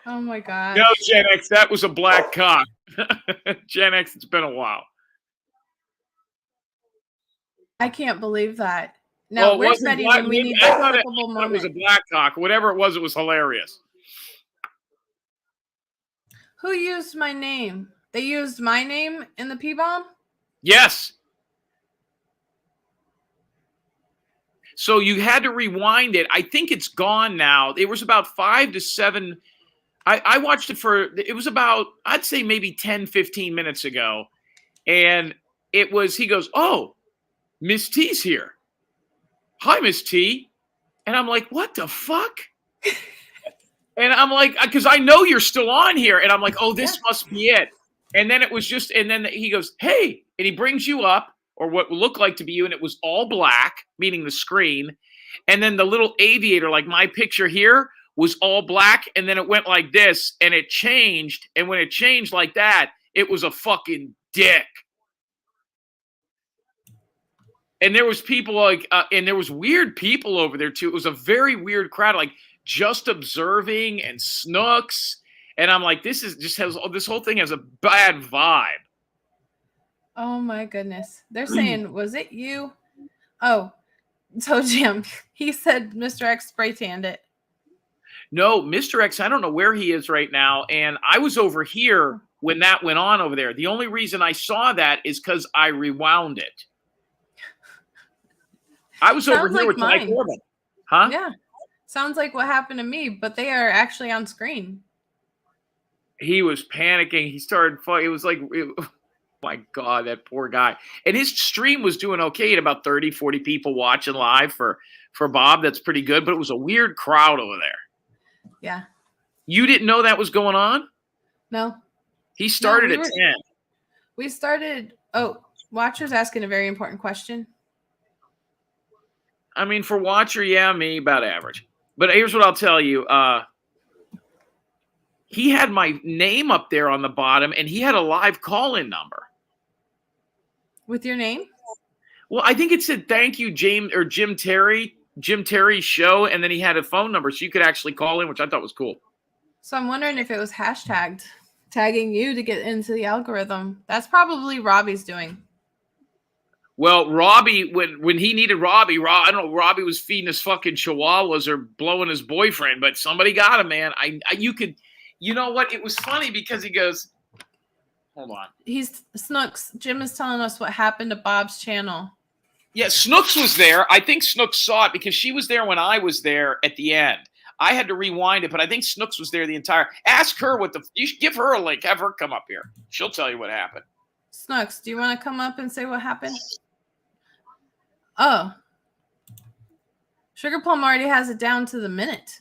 Oh, my God. No, Gen X, that was a black cock. Gen X, it's been a while. I can't believe that. Now, where's Betty when we need that flippable moment? It was a black cock. Whatever it was hilarious. Who used my name? They used my name in the P-bomb? Yes. So you had to rewind it. I think it's gone now. It was about 5 to 7. I watched it was about, I'd say maybe 10, 15 minutes ago. And he goes, oh, Miss T's here. Hi, Miss T. And I'm like, what the fuck? And I'm like, because I know you're still on here. And I'm like, oh, this must be it. And then then he goes, hey, and he brings you up, or what looked like to be you, and it was all black, meaning the screen. And then the little aviator, like my picture here, was all black, and then it went like this, and it changed. And when it changed like that, it was a fucking dick. And there was people and there was weird people over there too. It was a very weird crowd, like just observing and Snooks. And I'm like, this whole thing has a bad vibe. Oh my goodness. They're saying, was it you? Oh, so Jim, he said Mr. X spray tanned it. No, Mr. X, I don't know where he is right now. And I was over here when that went on over there. The only reason I saw that is because I rewound it. I was over here with Ty Corbin. Huh? Yeah. Sounds like what happened to me, but they are actually on screen. He was panicking. He started fighting. It was like, oh my God, that poor guy. And his stream was doing okay. He had about 30, 40 people watching live for Bob. That's pretty good. But it was a weird crowd over there. Yeah. You didn't know that was going on? No. He started at 10. We started. Oh, Watcher's asking a very important question. I mean, for Watcher, yeah, me, about average. But here's what I'll tell you. He had my name up there on the bottom, and he had a live call-in number. With your name? Well, I think it said, thank you, Jim Terry's show, and then he had a phone number, so you could actually call in, which I thought was cool. So I'm wondering if it was hashtagged, tagging you to get into the algorithm. That's probably Robbie's doing. Well, Robbie, when he needed Robbie, I don't know, Robbie was feeding his fucking chihuahuas or blowing his boyfriend, but somebody got him, man. You know what? It was funny because he goes, hold on. Snooks. Jim is telling us what happened to Bob's channel. Yeah, Snooks was there. I think Snooks saw it because she was there when I was there at the end. I had to rewind it, but I think Snooks was there the entire. Ask her you should give her a link. Have her come up here. She'll tell you what happened. Snooks, do you want to come up and say what happened? Oh. Sugar Plum already has it down to the minute.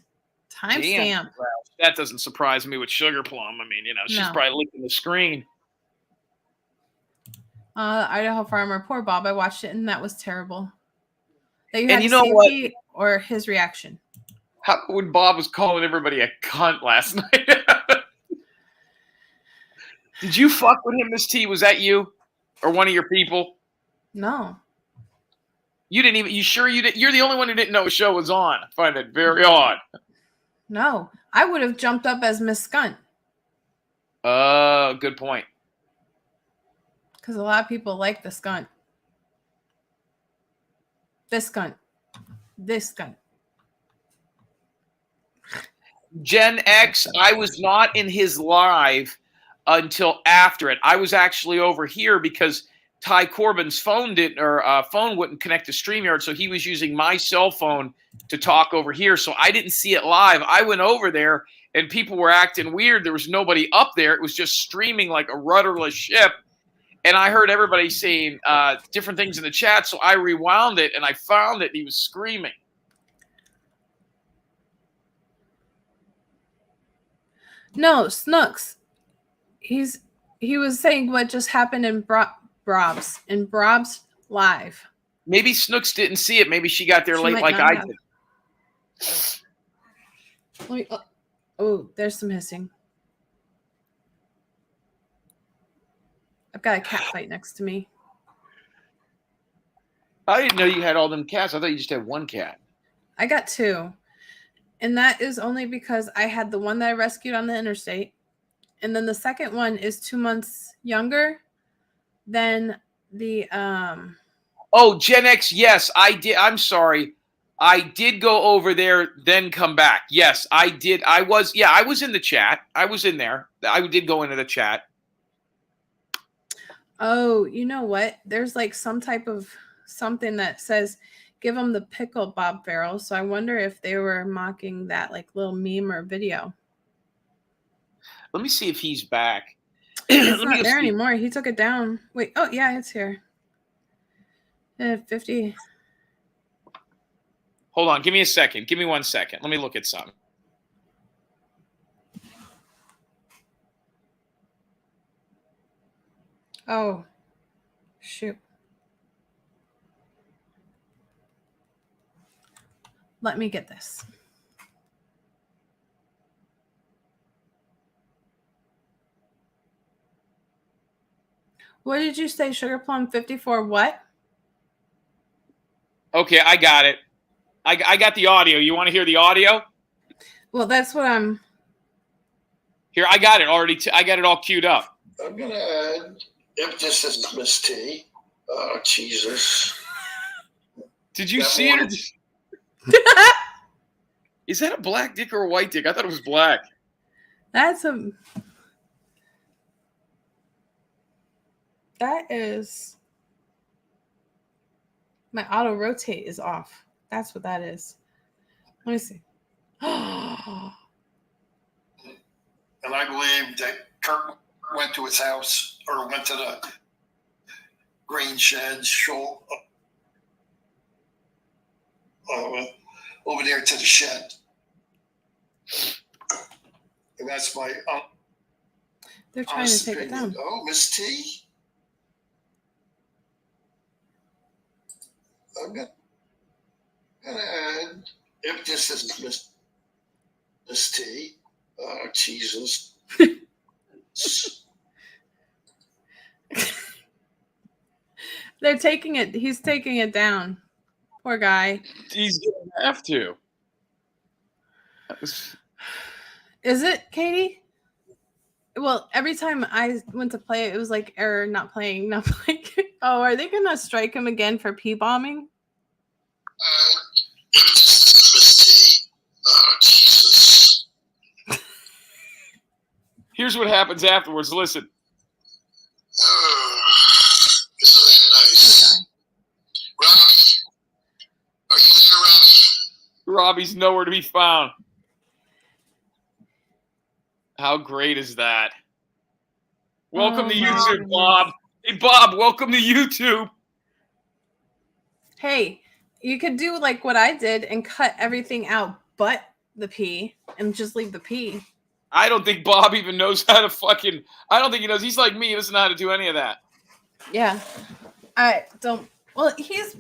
Timestamp. Well, that doesn't surprise me with Sugar Plum. I mean, she's probably licking the screen. Idaho Farmer, poor Bob. I watched it and that was terrible. That you And had you to know see what? Pete or his reaction. When Bob was calling everybody a cunt last night. Did you fuck with him, Miss T? Was that you or one of your people? No. You didn't even. You sure you didn't? You're the only one who didn't know a show was on. I find that very odd. No, I would have jumped up as Miss Skunt. Good point. Because a lot of people like the Skunt. This Skunt. This Skunt. Gen X, I was not in his live until after it. I was actually over here because Ty Corbin's phone wouldn't connect to StreamYard, so he was using my cell phone to talk over here. So I didn't see it live. I went over there, and people were acting weird. There was nobody up there. It was just streaming like a rudderless ship. And I heard everybody saying different things in the chat, so I rewound it, and I found that he was screaming. No, Snooks. He was saying what just happened in Brob's live. Maybe Snooks didn't see it. Maybe she got there She late might like not I have. did. Oh, there's some hissing. I've got a cat fight next to me. I didn't know you had all them cats. I thought you just had one cat. I got 2. And that is only because I had the one that I rescued on the interstate. And then the second one is 2 months younger than the Oh, Gen X, yes, I did. I'm sorry. I did go over there, then come back. Yes, I did. I was in the chat. I was in there. I did go into the chat. Oh, you know what? There's like some type of something that says give them the pickle, Bob Farrell. So I wonder if they were mocking that like little meme or video. Let me see if he's back. It's not there anymore. He took it down. Wait. Oh, yeah, it's here. 50. Hold on. Give me a second. Give me 1 second. Let me look at something. Oh, shoot. Let me get this. What did you say, Sugar Plum 54? What? Okay, I got it. I got the audio. You want to hear the audio? Well, that's what I'm. Here, I got it already. I got it all queued up. I'm going to add, if this is Miss T, oh, Jesus. Did you see it? Is that a black dick or a white dick? I thought it was black. That is. My auto rotate is off. That's what that is. Let me see. And I believe that Kurt went to his house or went to the grain shed, over there to the shed. And that's my They're trying to take opinion. it down. Oh, Miss T? I'm going to add, if this is Miss T, oh, Jesus. They're taking it. He's taking it down. Poor guy. He's going to have to. Is it, Katie? Well, every time I went to play it, it was like error, not playing, not playing. Oh, are they going to strike him again for P-bombing? If this is Miss T, oh, Jesus. Here's what happens afterwards. Listen. Oh, isn't that nice? Robbie, are you there, Robbie? Robbie's nowhere to be found. How great is that? Welcome to YouTube, Bob. Hey, Bob, welcome to YouTube. Hey, you could do like what I did and cut everything out but the P and just leave the P. I don't think Bob even knows how to fucking... I don't think he knows. He's like me. He doesn't know how to do any of that. Yeah. I don't... Well, he's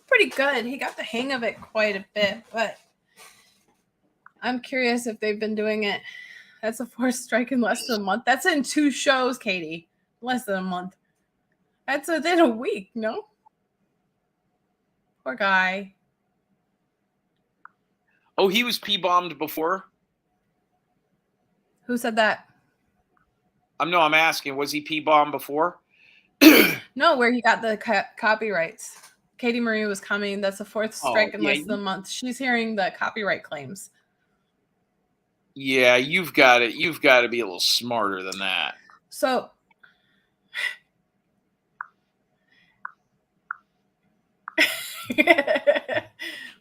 pretty good. He got the hang of it quite a bit, but I'm curious if they've been doing it. That's a 4th strike in less than a month. That's in 2 shows, Katie. Less than a month. That's within a week, no? Poor guy. Oh, he was P-bombed before? Who said that? I'm asking. Was he P-bombed before? No, where he got the copyrights. Katie Marie was coming. That's a 4th strike in less than a month. She's hearing the copyright claims. Yeah, you've got it. You've got to be a little smarter than that. So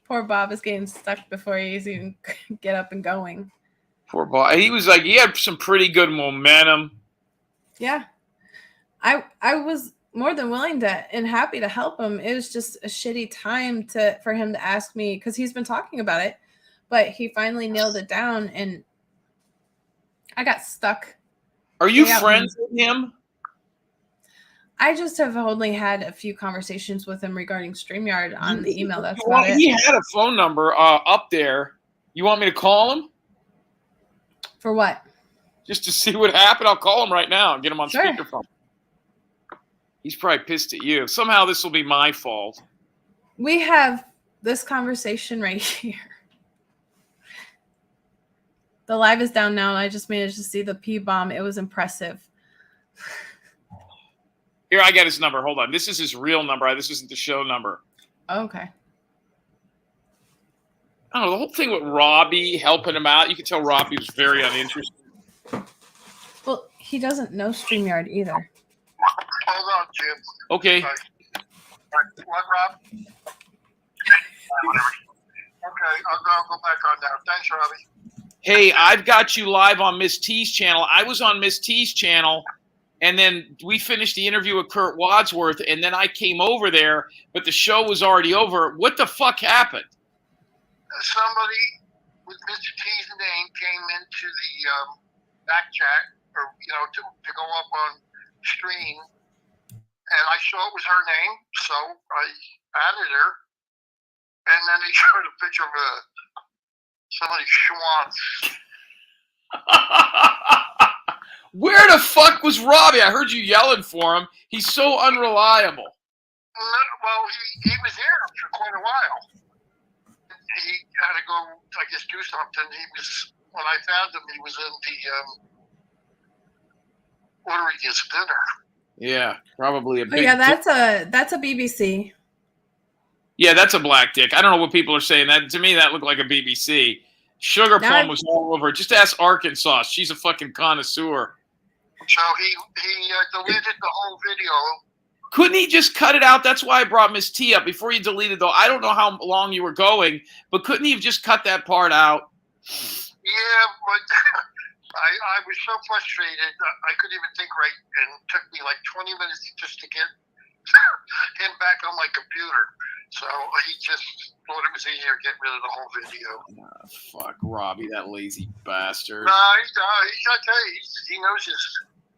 poor Bob is getting stuck before he's even get up and going. Poor boy. He was like, he had some pretty good momentum. Yeah. I was more than willing to and happy to help him. It was just a shitty time for him to ask me, because he's been talking about it, but he finally nailed it down and I got stuck. Are you friends with him? I just have only had a few conversations with him regarding StreamYard on the email. That's Well, about it. he had a phone number up there. You want me to call him? For what? Just to see what happened. I'll call him right now and get him on Sure. speakerphone. He's probably pissed at you. Somehow this will be my fault. We have this conversation right here. The live is down now, and I just managed to see the P bomb. It was impressive. Here, I got his number. Hold on. This is his real number. This isn't the show number. Okay. I don't know. The whole thing with Robbie helping him out, you could tell Robbie was very uninterested. Well, he doesn't know StreamYard either. Hold on, Jim. Okay. What, Rob? Okay, I'll go back on now. Thanks, Robbie. Hey, I've got you live on Miss T's channel. I was on Miss T's channel, and then we finished the interview with Kurt Wadsworth, and then I came over there, but the show was already over. What the fuck happened? Somebody with Mr. T's name came into the back chat, or to go up on stream, and I saw it was her name, so I added her, and then he showed a picture of somebody schwantz. Where the fuck was Robbie? I heard you yelling for him. He's so unreliable. Well, he was here for quite a while. He had to go, I guess, do something. When I found him, he was in the ordering his dinner. Yeah, probably a big. Yeah, that's a BBC. Yeah, that's a black dick. I don't know what people are saying. That to me, that looked like a BBC. Sugar Plum was all over. Just ask Arkansas. She's a fucking connoisseur. So he deleted the whole video. Couldn't he just cut it out? That's why I brought Miss T up before you deleted, though. I don't know how long you were going, but couldn't he have just cut that part out? Yeah, but I was so frustrated. I couldn't even think right, and it took me like 20 minutes just to get him back on my computer. So he just thought it was easier to get rid of the whole video. Fuck Robbie, that lazy bastard. No, he's okay. He knows his.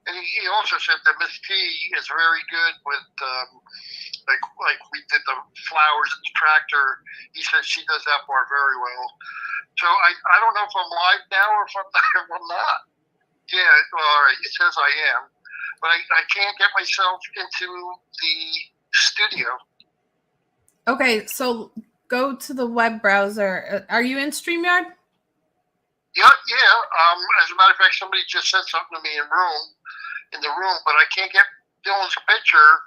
And he also said that Miss T is very good with, like we did the flowers and the tractor. He says she does that part very well. So I don't know if I'm live now or if I'm not. Yeah, all right. It says I am, but I can't get myself into the studio. Okay, so go to the web browser. Are you in StreamYard? Yeah. As a matter of fact, somebody just said something to me in the room, but I can't get Dylan's picture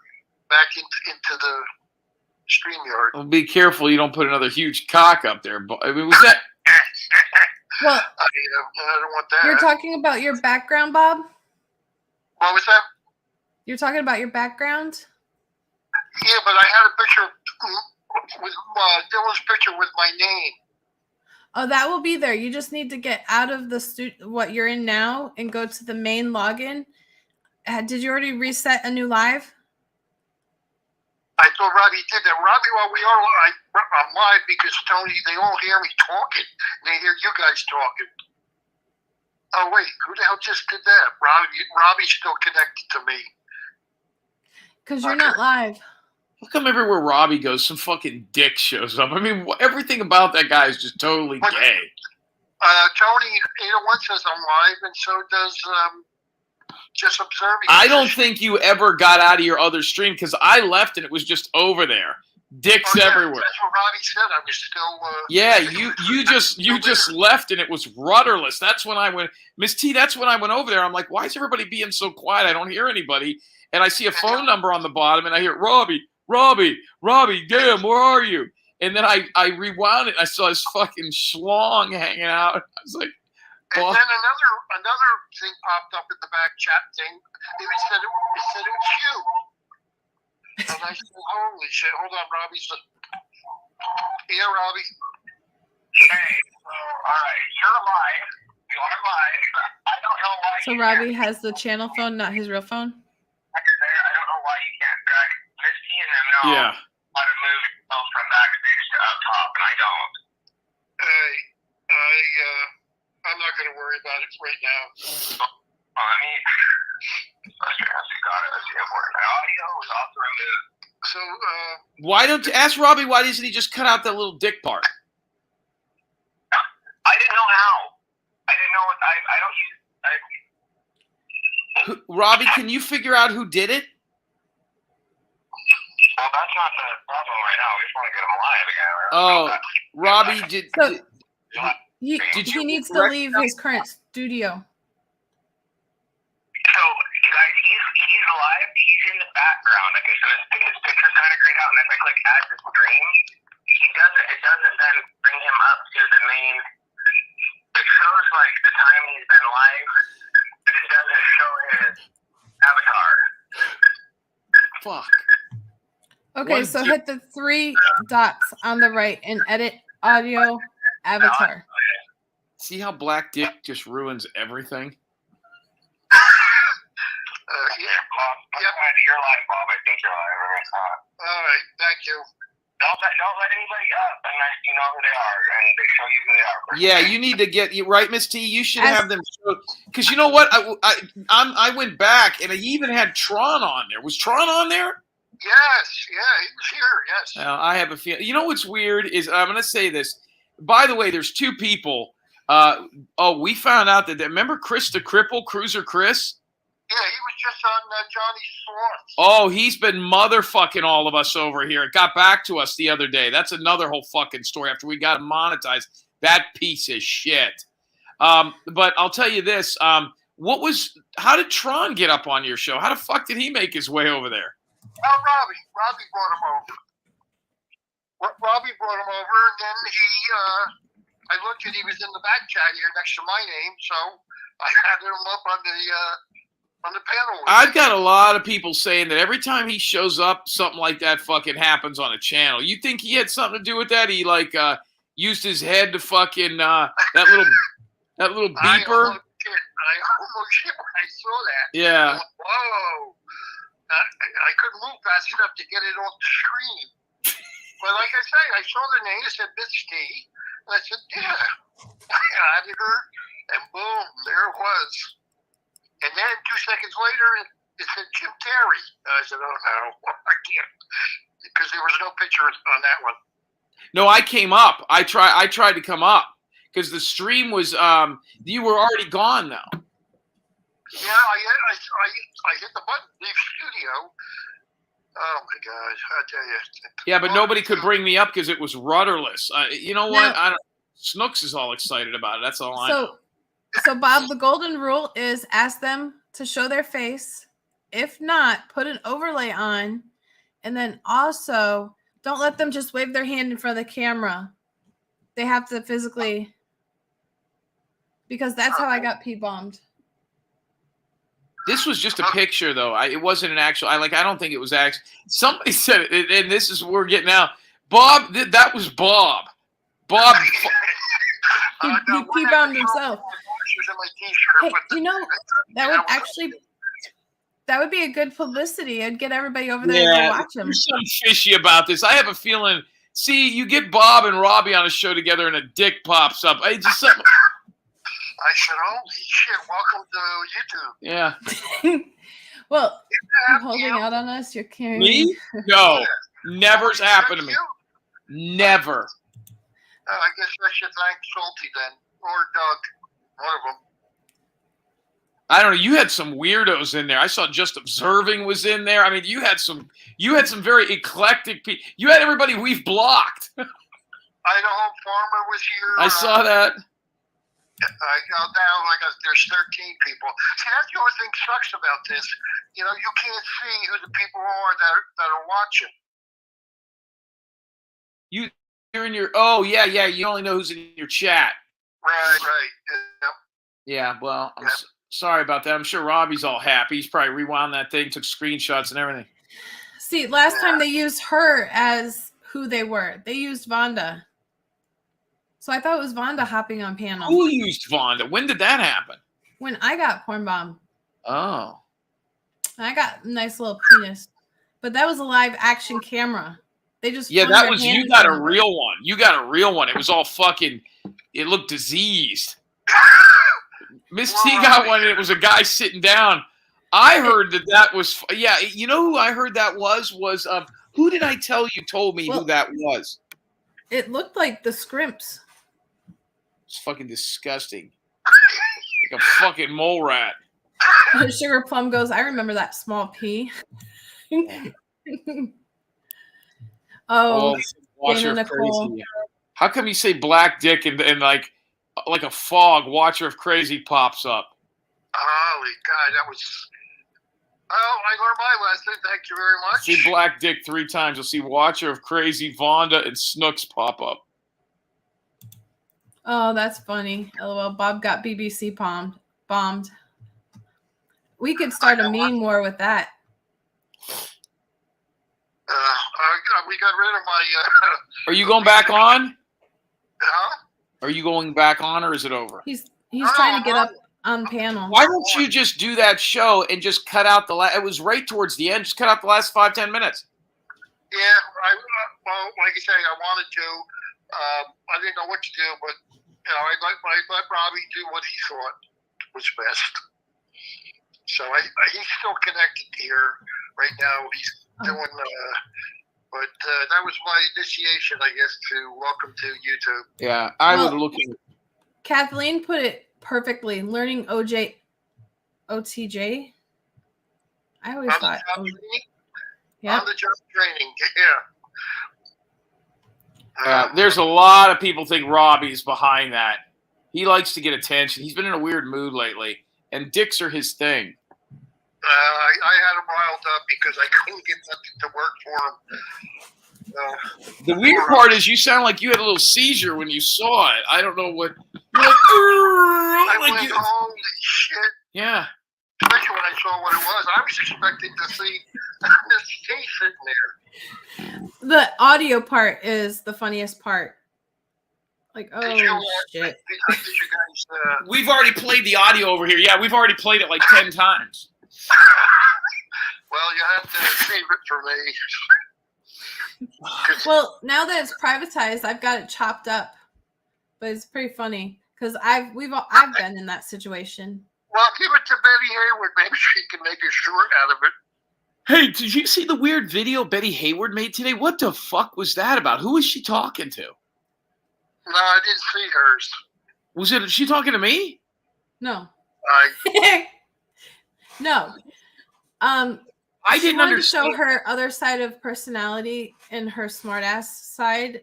back into the StreamYard. Well, be careful you don't put another huge cock up there. I mean, was that? Well, I don't want that. you're talking about your background, Bob? What was that? You're talking about your background? Yeah, but I had a picture with Dylan's picture with my name. Oh, that will be there. You just need to get out of the what you're in now and go to the main login. Did you already reset a new live? I thought Robbie did that. Robbie, I'm live because Tony, they all hear me talking. They hear you guys talking. Oh, wait, who the hell just did that? Robbie's still connected to me. Because you're not live. How come everywhere Robbie goes, some fucking dick shows up? I mean, everything about that guy is just totally gay. Tony, 801 says I'm live, and so does Just Observing. I don't think you ever got out of your other stream because I left and it was just over there. Dicks everywhere. That's what Robbie said. I was still. Yeah, you just left and it was rudderless. That's when I went, Miss T. That's when I went over there. I'm like, why is everybody being so quiet? I don't hear anybody. And I see a phone number on the bottom, and I hear Robbie, damn, where are you? And then I rewound it. I saw his fucking schlong hanging out. I was like, and then another thing popped up in the back chat thing. It said it was you. And I said, holy shit, hold on, Robbie's here, Robbie. Hey, all right, you're live. You are live. I don't know why. So Robbie has the channel phone, not his real phone? I don't know why you can't drag Miss T and them know Yeah. how to move yourself from backstage to up top, and I don't. I'm not going to worry about it right now. Well, I mean, let's see, got it. Let's see if we're audio is off the remove. So, Why don't you ask Robbie? Why doesn't he just cut out that little dick part? I didn't know how. I didn't know what I don't use. Robbie, can you figure out who did it? Well, that's not the problem right now. We just want to get him live again. Oh, Robbie, He needs to leave his current studio. So, guys, he's live. He's in the background. Okay, so his picture's kind of grayed out, and if I click add to stream, it doesn't then bring him up to the main. It shows like the time he's been live, but it doesn't show his avatar. Fuck. Okay, so hit the 3 dots on the right and edit audio avatar. See how Black Dick just ruins everything? Bob, you're live, Bob. I think you're live. all right, thank you. Don't let anybody up unless you know who they are and they show you who they are. Yeah, you need to get you right, Miss T. You should have them because you know what? I went back and I even had Tron on there. Was Tron on there? Yes, yeah, he was here, yes. I have a feeling. You know what's weird is I'm going to say this. By the way, there's 2 people. We found out that remember Chris the Cripple, Cruiser Chris? Yeah, he was just on Johnny's Sports. Oh, he's been motherfucking all of us over here. It got back to us the other day. That's another whole fucking story after we got monetized. That piece of shit. But I'll tell you this. How did Tron get up on your show? How the fuck did he make his way over there? Oh, Robbie brought him over. Robbie brought him over, and then I looked and he was in the back chat here next to my name, so I added him up on the panel. I've got a lot of people saying that every time he shows up, something like that fucking happens on a channel. You think he had something to do with that? He used his head to fucking that little beeper. I almost shit when I saw that. Yeah. Whoa. I couldn't move fast enough to get it off the screen. But like I say, I saw the name. It said Miss T. And I said, yeah. I added her, and boom, there it was. And then 2 seconds later, it said Jim Terry. And I said, oh, no, I can't. Because there was no picture on that one. No, I came up. I tried to come up because the stream was you were already gone though. Yeah, I hit the button, leave studio. Oh my gosh, I tell you. Yeah, but nobody could bring me up because it was rudderless. You know what? Snooks is all excited about it. That's all I know. So Bob, the golden rule is ask them to show their face. If not, put an overlay on, and then also don't let them just wave their hand in front of the camera. They have to physically, because that's how I got P-bombed. This was just a picture, though. It wasn't an actual. I don't think it was actually. Somebody said it, and this is what we're getting out. Bob, that was Bob. Bob. He P-bombed himself. Hey, that would be a good publicity. It'd get everybody over there to watch him. There's something fishy about this. I have a feeling. See, you get Bob and Robbie on a show together, and a dick pops up. I said, holy shit, welcome to YouTube. Yeah. Well, you're holding out on us. You're carrying me? No, never's happened to me. Never. I guess I should thank Salty then, or Doug, one of them. I don't know. You had some weirdos in there. I saw Just Observing was in there. I mean, you had some very eclectic people. You had everybody we've blocked. Idaho Farmer was here. I saw that. I go down there's 13 people. See, that's the only thing sucks about this. You know, you can't see who the people are that are watching. You're in your. Oh yeah. You only know who's in your chat. Right. Yeah. Well, I'm sorry about that. I'm sure Robbie's all happy. He's probably rewound that thing, took screenshots and everything. See, last time they used her as who they were. They used Vonda. So I thought it was Vonda hopping on panel. Who used Vonda? When did that happen? When I got porn bomb. Oh. I got a nice little penis. But that was a live action camera. They just Yeah, flung that their was, you hands got a over. real one. You got a real one. It was all fucking, it looked diseased. Miss T got one and it was a guy sitting down. I heard that was, yeah, you know who I heard that was who did I tell you told me who that was? It looked like the Scrimps. It's fucking disgusting. Like a fucking mole rat. Sugar Plum goes, I remember that small pea. Oh, Watcher of Crazy. How come you say black dick and like a fog, Watcher of Crazy pops up? Holy God, that was... Oh, I learned my lesson. Thank you very much. See black dick 3 times. You'll see Watcher of Crazy, Vonda, and Snooks pop up. Oh, that's funny. LOL. Bob got BBC bombed. We could start a meme war with that. We got rid of my... Are you going back on? Huh? Are you going back on, or is it over? He's trying to get up on panel. Why don't you just do that show and just cut out the last? It was right towards the end. Just cut out the last 5-10 minutes. Yeah, well, like I say, I wanted to. I didn't know what to do, but I let Robbie do what he thought was best. So he's still connected here right now. He's doing. But that was my initiation, I guess, to welcome to YouTube. Yeah, I would look at. Kathleen put it perfectly. Learning OTJ. I always thought. Yeah. On the job training. Yeah. There's a lot of people think Robbie's behind that. He likes to get attention. He's been in a weird mood lately, and dicks are his thing. I had him riled up because I couldn't get nothing to work for him. The weird part is you sound like you had a little seizure when you saw it. I don't know what. I went, holy shit. Yeah. Especially when I saw what it was. I was expecting to see Miss T sitting there. The audio part is the funniest part. Like, oh, shit. We've already played the audio over here. Yeah, we've already played it like 10 times. Well, you have to save it for me. Well, now that it's privatized, I've got it chopped up. But it's pretty funny because I've been in that situation. Well, give it to Betty Hayward. Maybe she can make a short out of it. Hey, did you see the weird video Betty Hayward made today? What the fuck was that about? Who was she talking to? No, I didn't see hers. Was she talking to me? No. No. I didn't understand. To show her other side of personality and her smartass side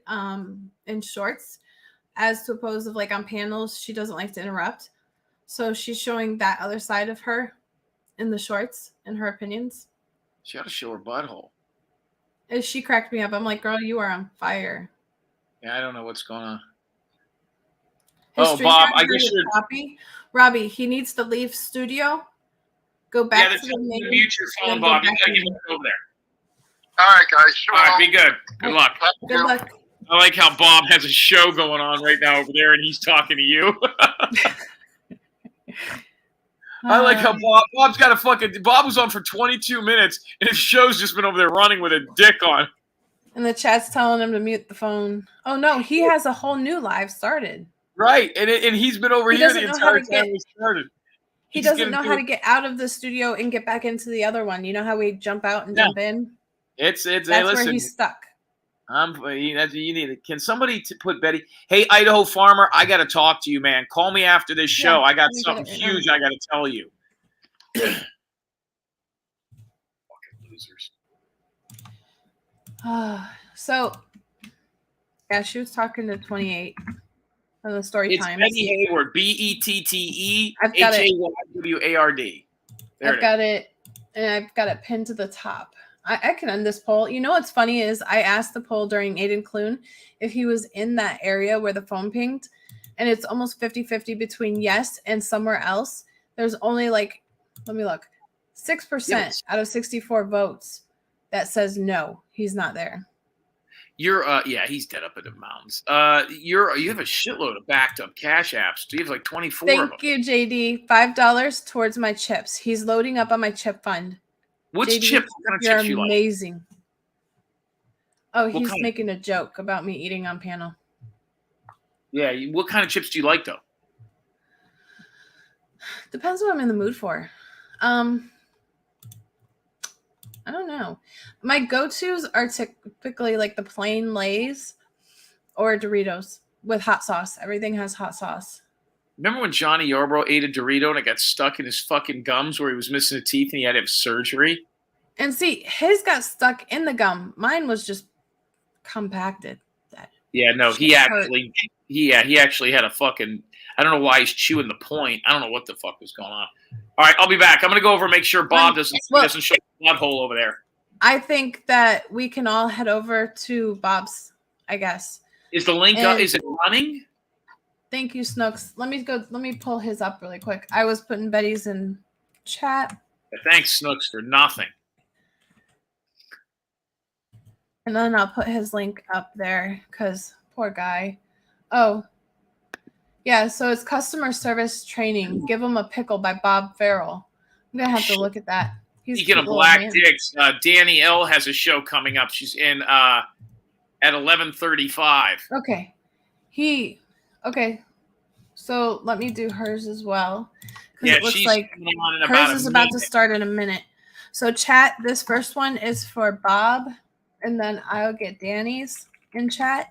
in shorts, as to opposed of like on panels, she doesn't like to interrupt. So she's showing that other side of her in the shorts and her opinions. She ought to show her butthole. And she cracked me up. I'm like, girl, you are on fire. Yeah, I don't know what's going on. History Bob, I guess you're... Robbie, he needs to leave studio. Go back to the main. Mute your phone, Bob. You gotta get over there. All right, guys. All right, be good. Good luck. Good luck. I like how Bob has a show going on right now over there, and he's talking to you. I like how Bob's got a fucking... Bob was on for 22 minutes, and his show's just been over there running with a dick on. And the chat's telling him to mute the phone. Oh, no, he has a whole new live started. Right, and he's been over here the entire time we started. He doesn't know how to get out of the studio and get back into the other one. You know how we jump out and jump in? That's hey, listen, where he's stuck. You need it. Can somebody put Betty? Hey, Idaho Farmer, I got to talk to you, man. Call me after this show. I got something huge I got to tell you. Fucking losers. So, yeah, she was talking to 28 on the story it's time. Betty Hayward, BETTEHAYWARD. I've got it, and I've got it pinned to the top. I can end this poll. You know what's funny is I asked the poll during Aidan Clune if he was in that area where the phone pinged, and it's almost 50-50 between yes and somewhere else. There's only like, let me look, 6% out of 64 votes that says no, he's not there. You're yeah, he's dead up in the mountains. You have a shitload of backed up cash apps. Do you have like 24 of them? Thank you, JD. $5 towards my chips. He's loading up on my chip fund. What's JD, chips? What kind of you're chips you like? amazing. Oh, he's kind of- making a joke about me eating on panel. Yeah, what kind of chips do you like though? Depends what I'm in the mood for. I don't know. My go-tos are typically like the plain Lay's or Doritos with hot sauce. Everything has hot sauce. Remember when Johnny Yarbrough ate a Dorito and it got stuck in his fucking gums where he was missing a teeth and he had to have surgery? And see, his got stuck in the gum. Mine was just compacted. Yeah, no, he Shit actually had a fucking. I don't know why he's chewing the point. I don't know what the fuck was going on. All right, I'll be back. I'm gonna go over and make sure Bob doesn't show a blood hole over there. I think that we can all head over to Bob's, I guess. Is the link up? Is it running? Thank you, Snooks. Let me pull his up really quick. I was putting Betty's in chat. Thanks, Snooks, for nothing. And then I'll put his link up there because poor guy. Oh, yeah. So it's customer service training. Give him a pickle by Bob Farrell. I'm going to have to look at that. Speaking of black dicks, Danny L has a show coming up. She's in at 11:35. Okay. Okay. So let me do hers as well. Yeah, it looks she's like on in hers is about to start in a minute. So chat, this first one is for Bob, and then I'll get Danny's in chat,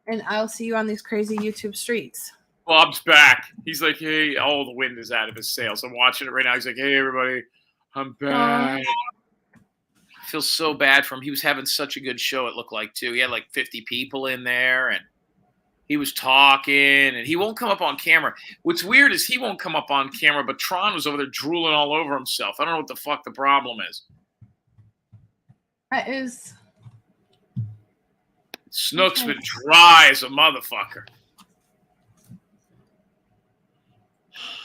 and I'll see you on these crazy YouTube streets. Bob's back. He's like, hey, all the wind is out of his sails. I'm watching it right now. He's like, hey, everybody, I'm back. I feel so bad for him. He was having such a good show, it looked like, too. He had like 50 people in there, and he was talking, and he won't come up on camera. What's weird is he won't come up on camera, but Tron was over there drooling all over himself. I don't know what the fuck the problem is. That is... Snook's been dry as a motherfucker.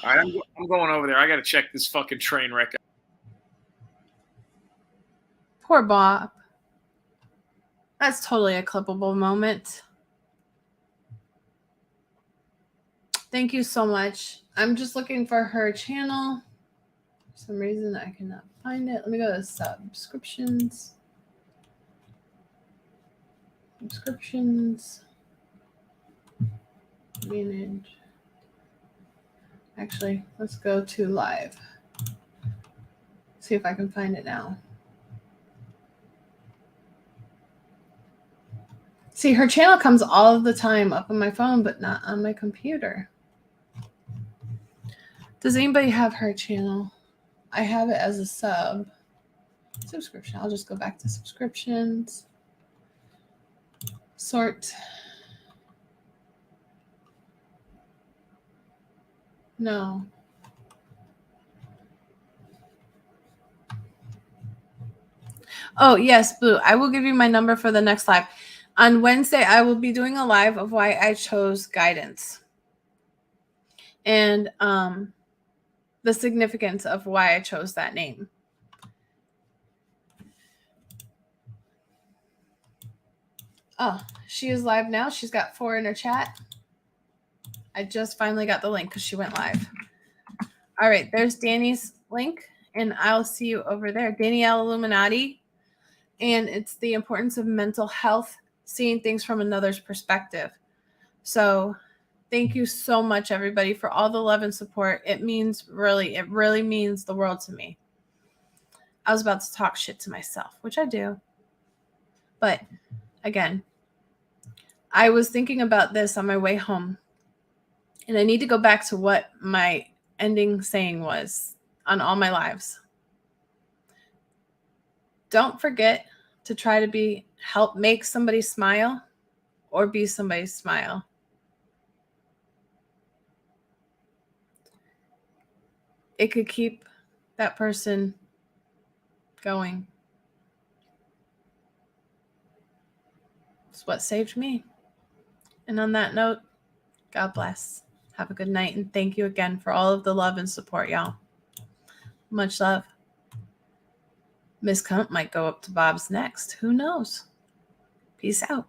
All right, I'm going over there. I got to check this fucking train wreck. Poor Bob. That's totally a clippable moment. Thank you so much. I'm just looking for her channel. For some reason, I cannot find it. Let me go to subscriptions. Subscriptions. Manage. Actually, let's go to live. See if I can find it now. See, her channel comes all of the time up on my phone, but not on my computer. Does anybody have her channel? I have it as a subscription. I'll just go back to subscriptions. Sort. No. Oh, yes, Blue. I will give you my number for the next live. On Wednesday, I will be doing a live of why I chose guidance. And the significance of why I chose that name. Oh, she is live now. She's got 4 in her chat. I just finally got the link because she went live. All right, there's Danny's link, and I'll see you over there. Danielle Illuminati, and it's the importance of mental health, seeing things from another's perspective. So thank you so much, everybody, for all the love and support. It really means the world to me. I was about to talk shit to myself, which I do. But again, I was thinking about this on my way home, and I need to go back to what my ending saying was on all my lives. Don't forget to try to help make somebody smile or be somebody's smile. It could keep that person going. It's what saved me. And on that note, God bless. Have a good night, and thank you again for all of the love and support, y'all. Much love. Miss Cunt might go up to Bob's next. Who knows? Peace out.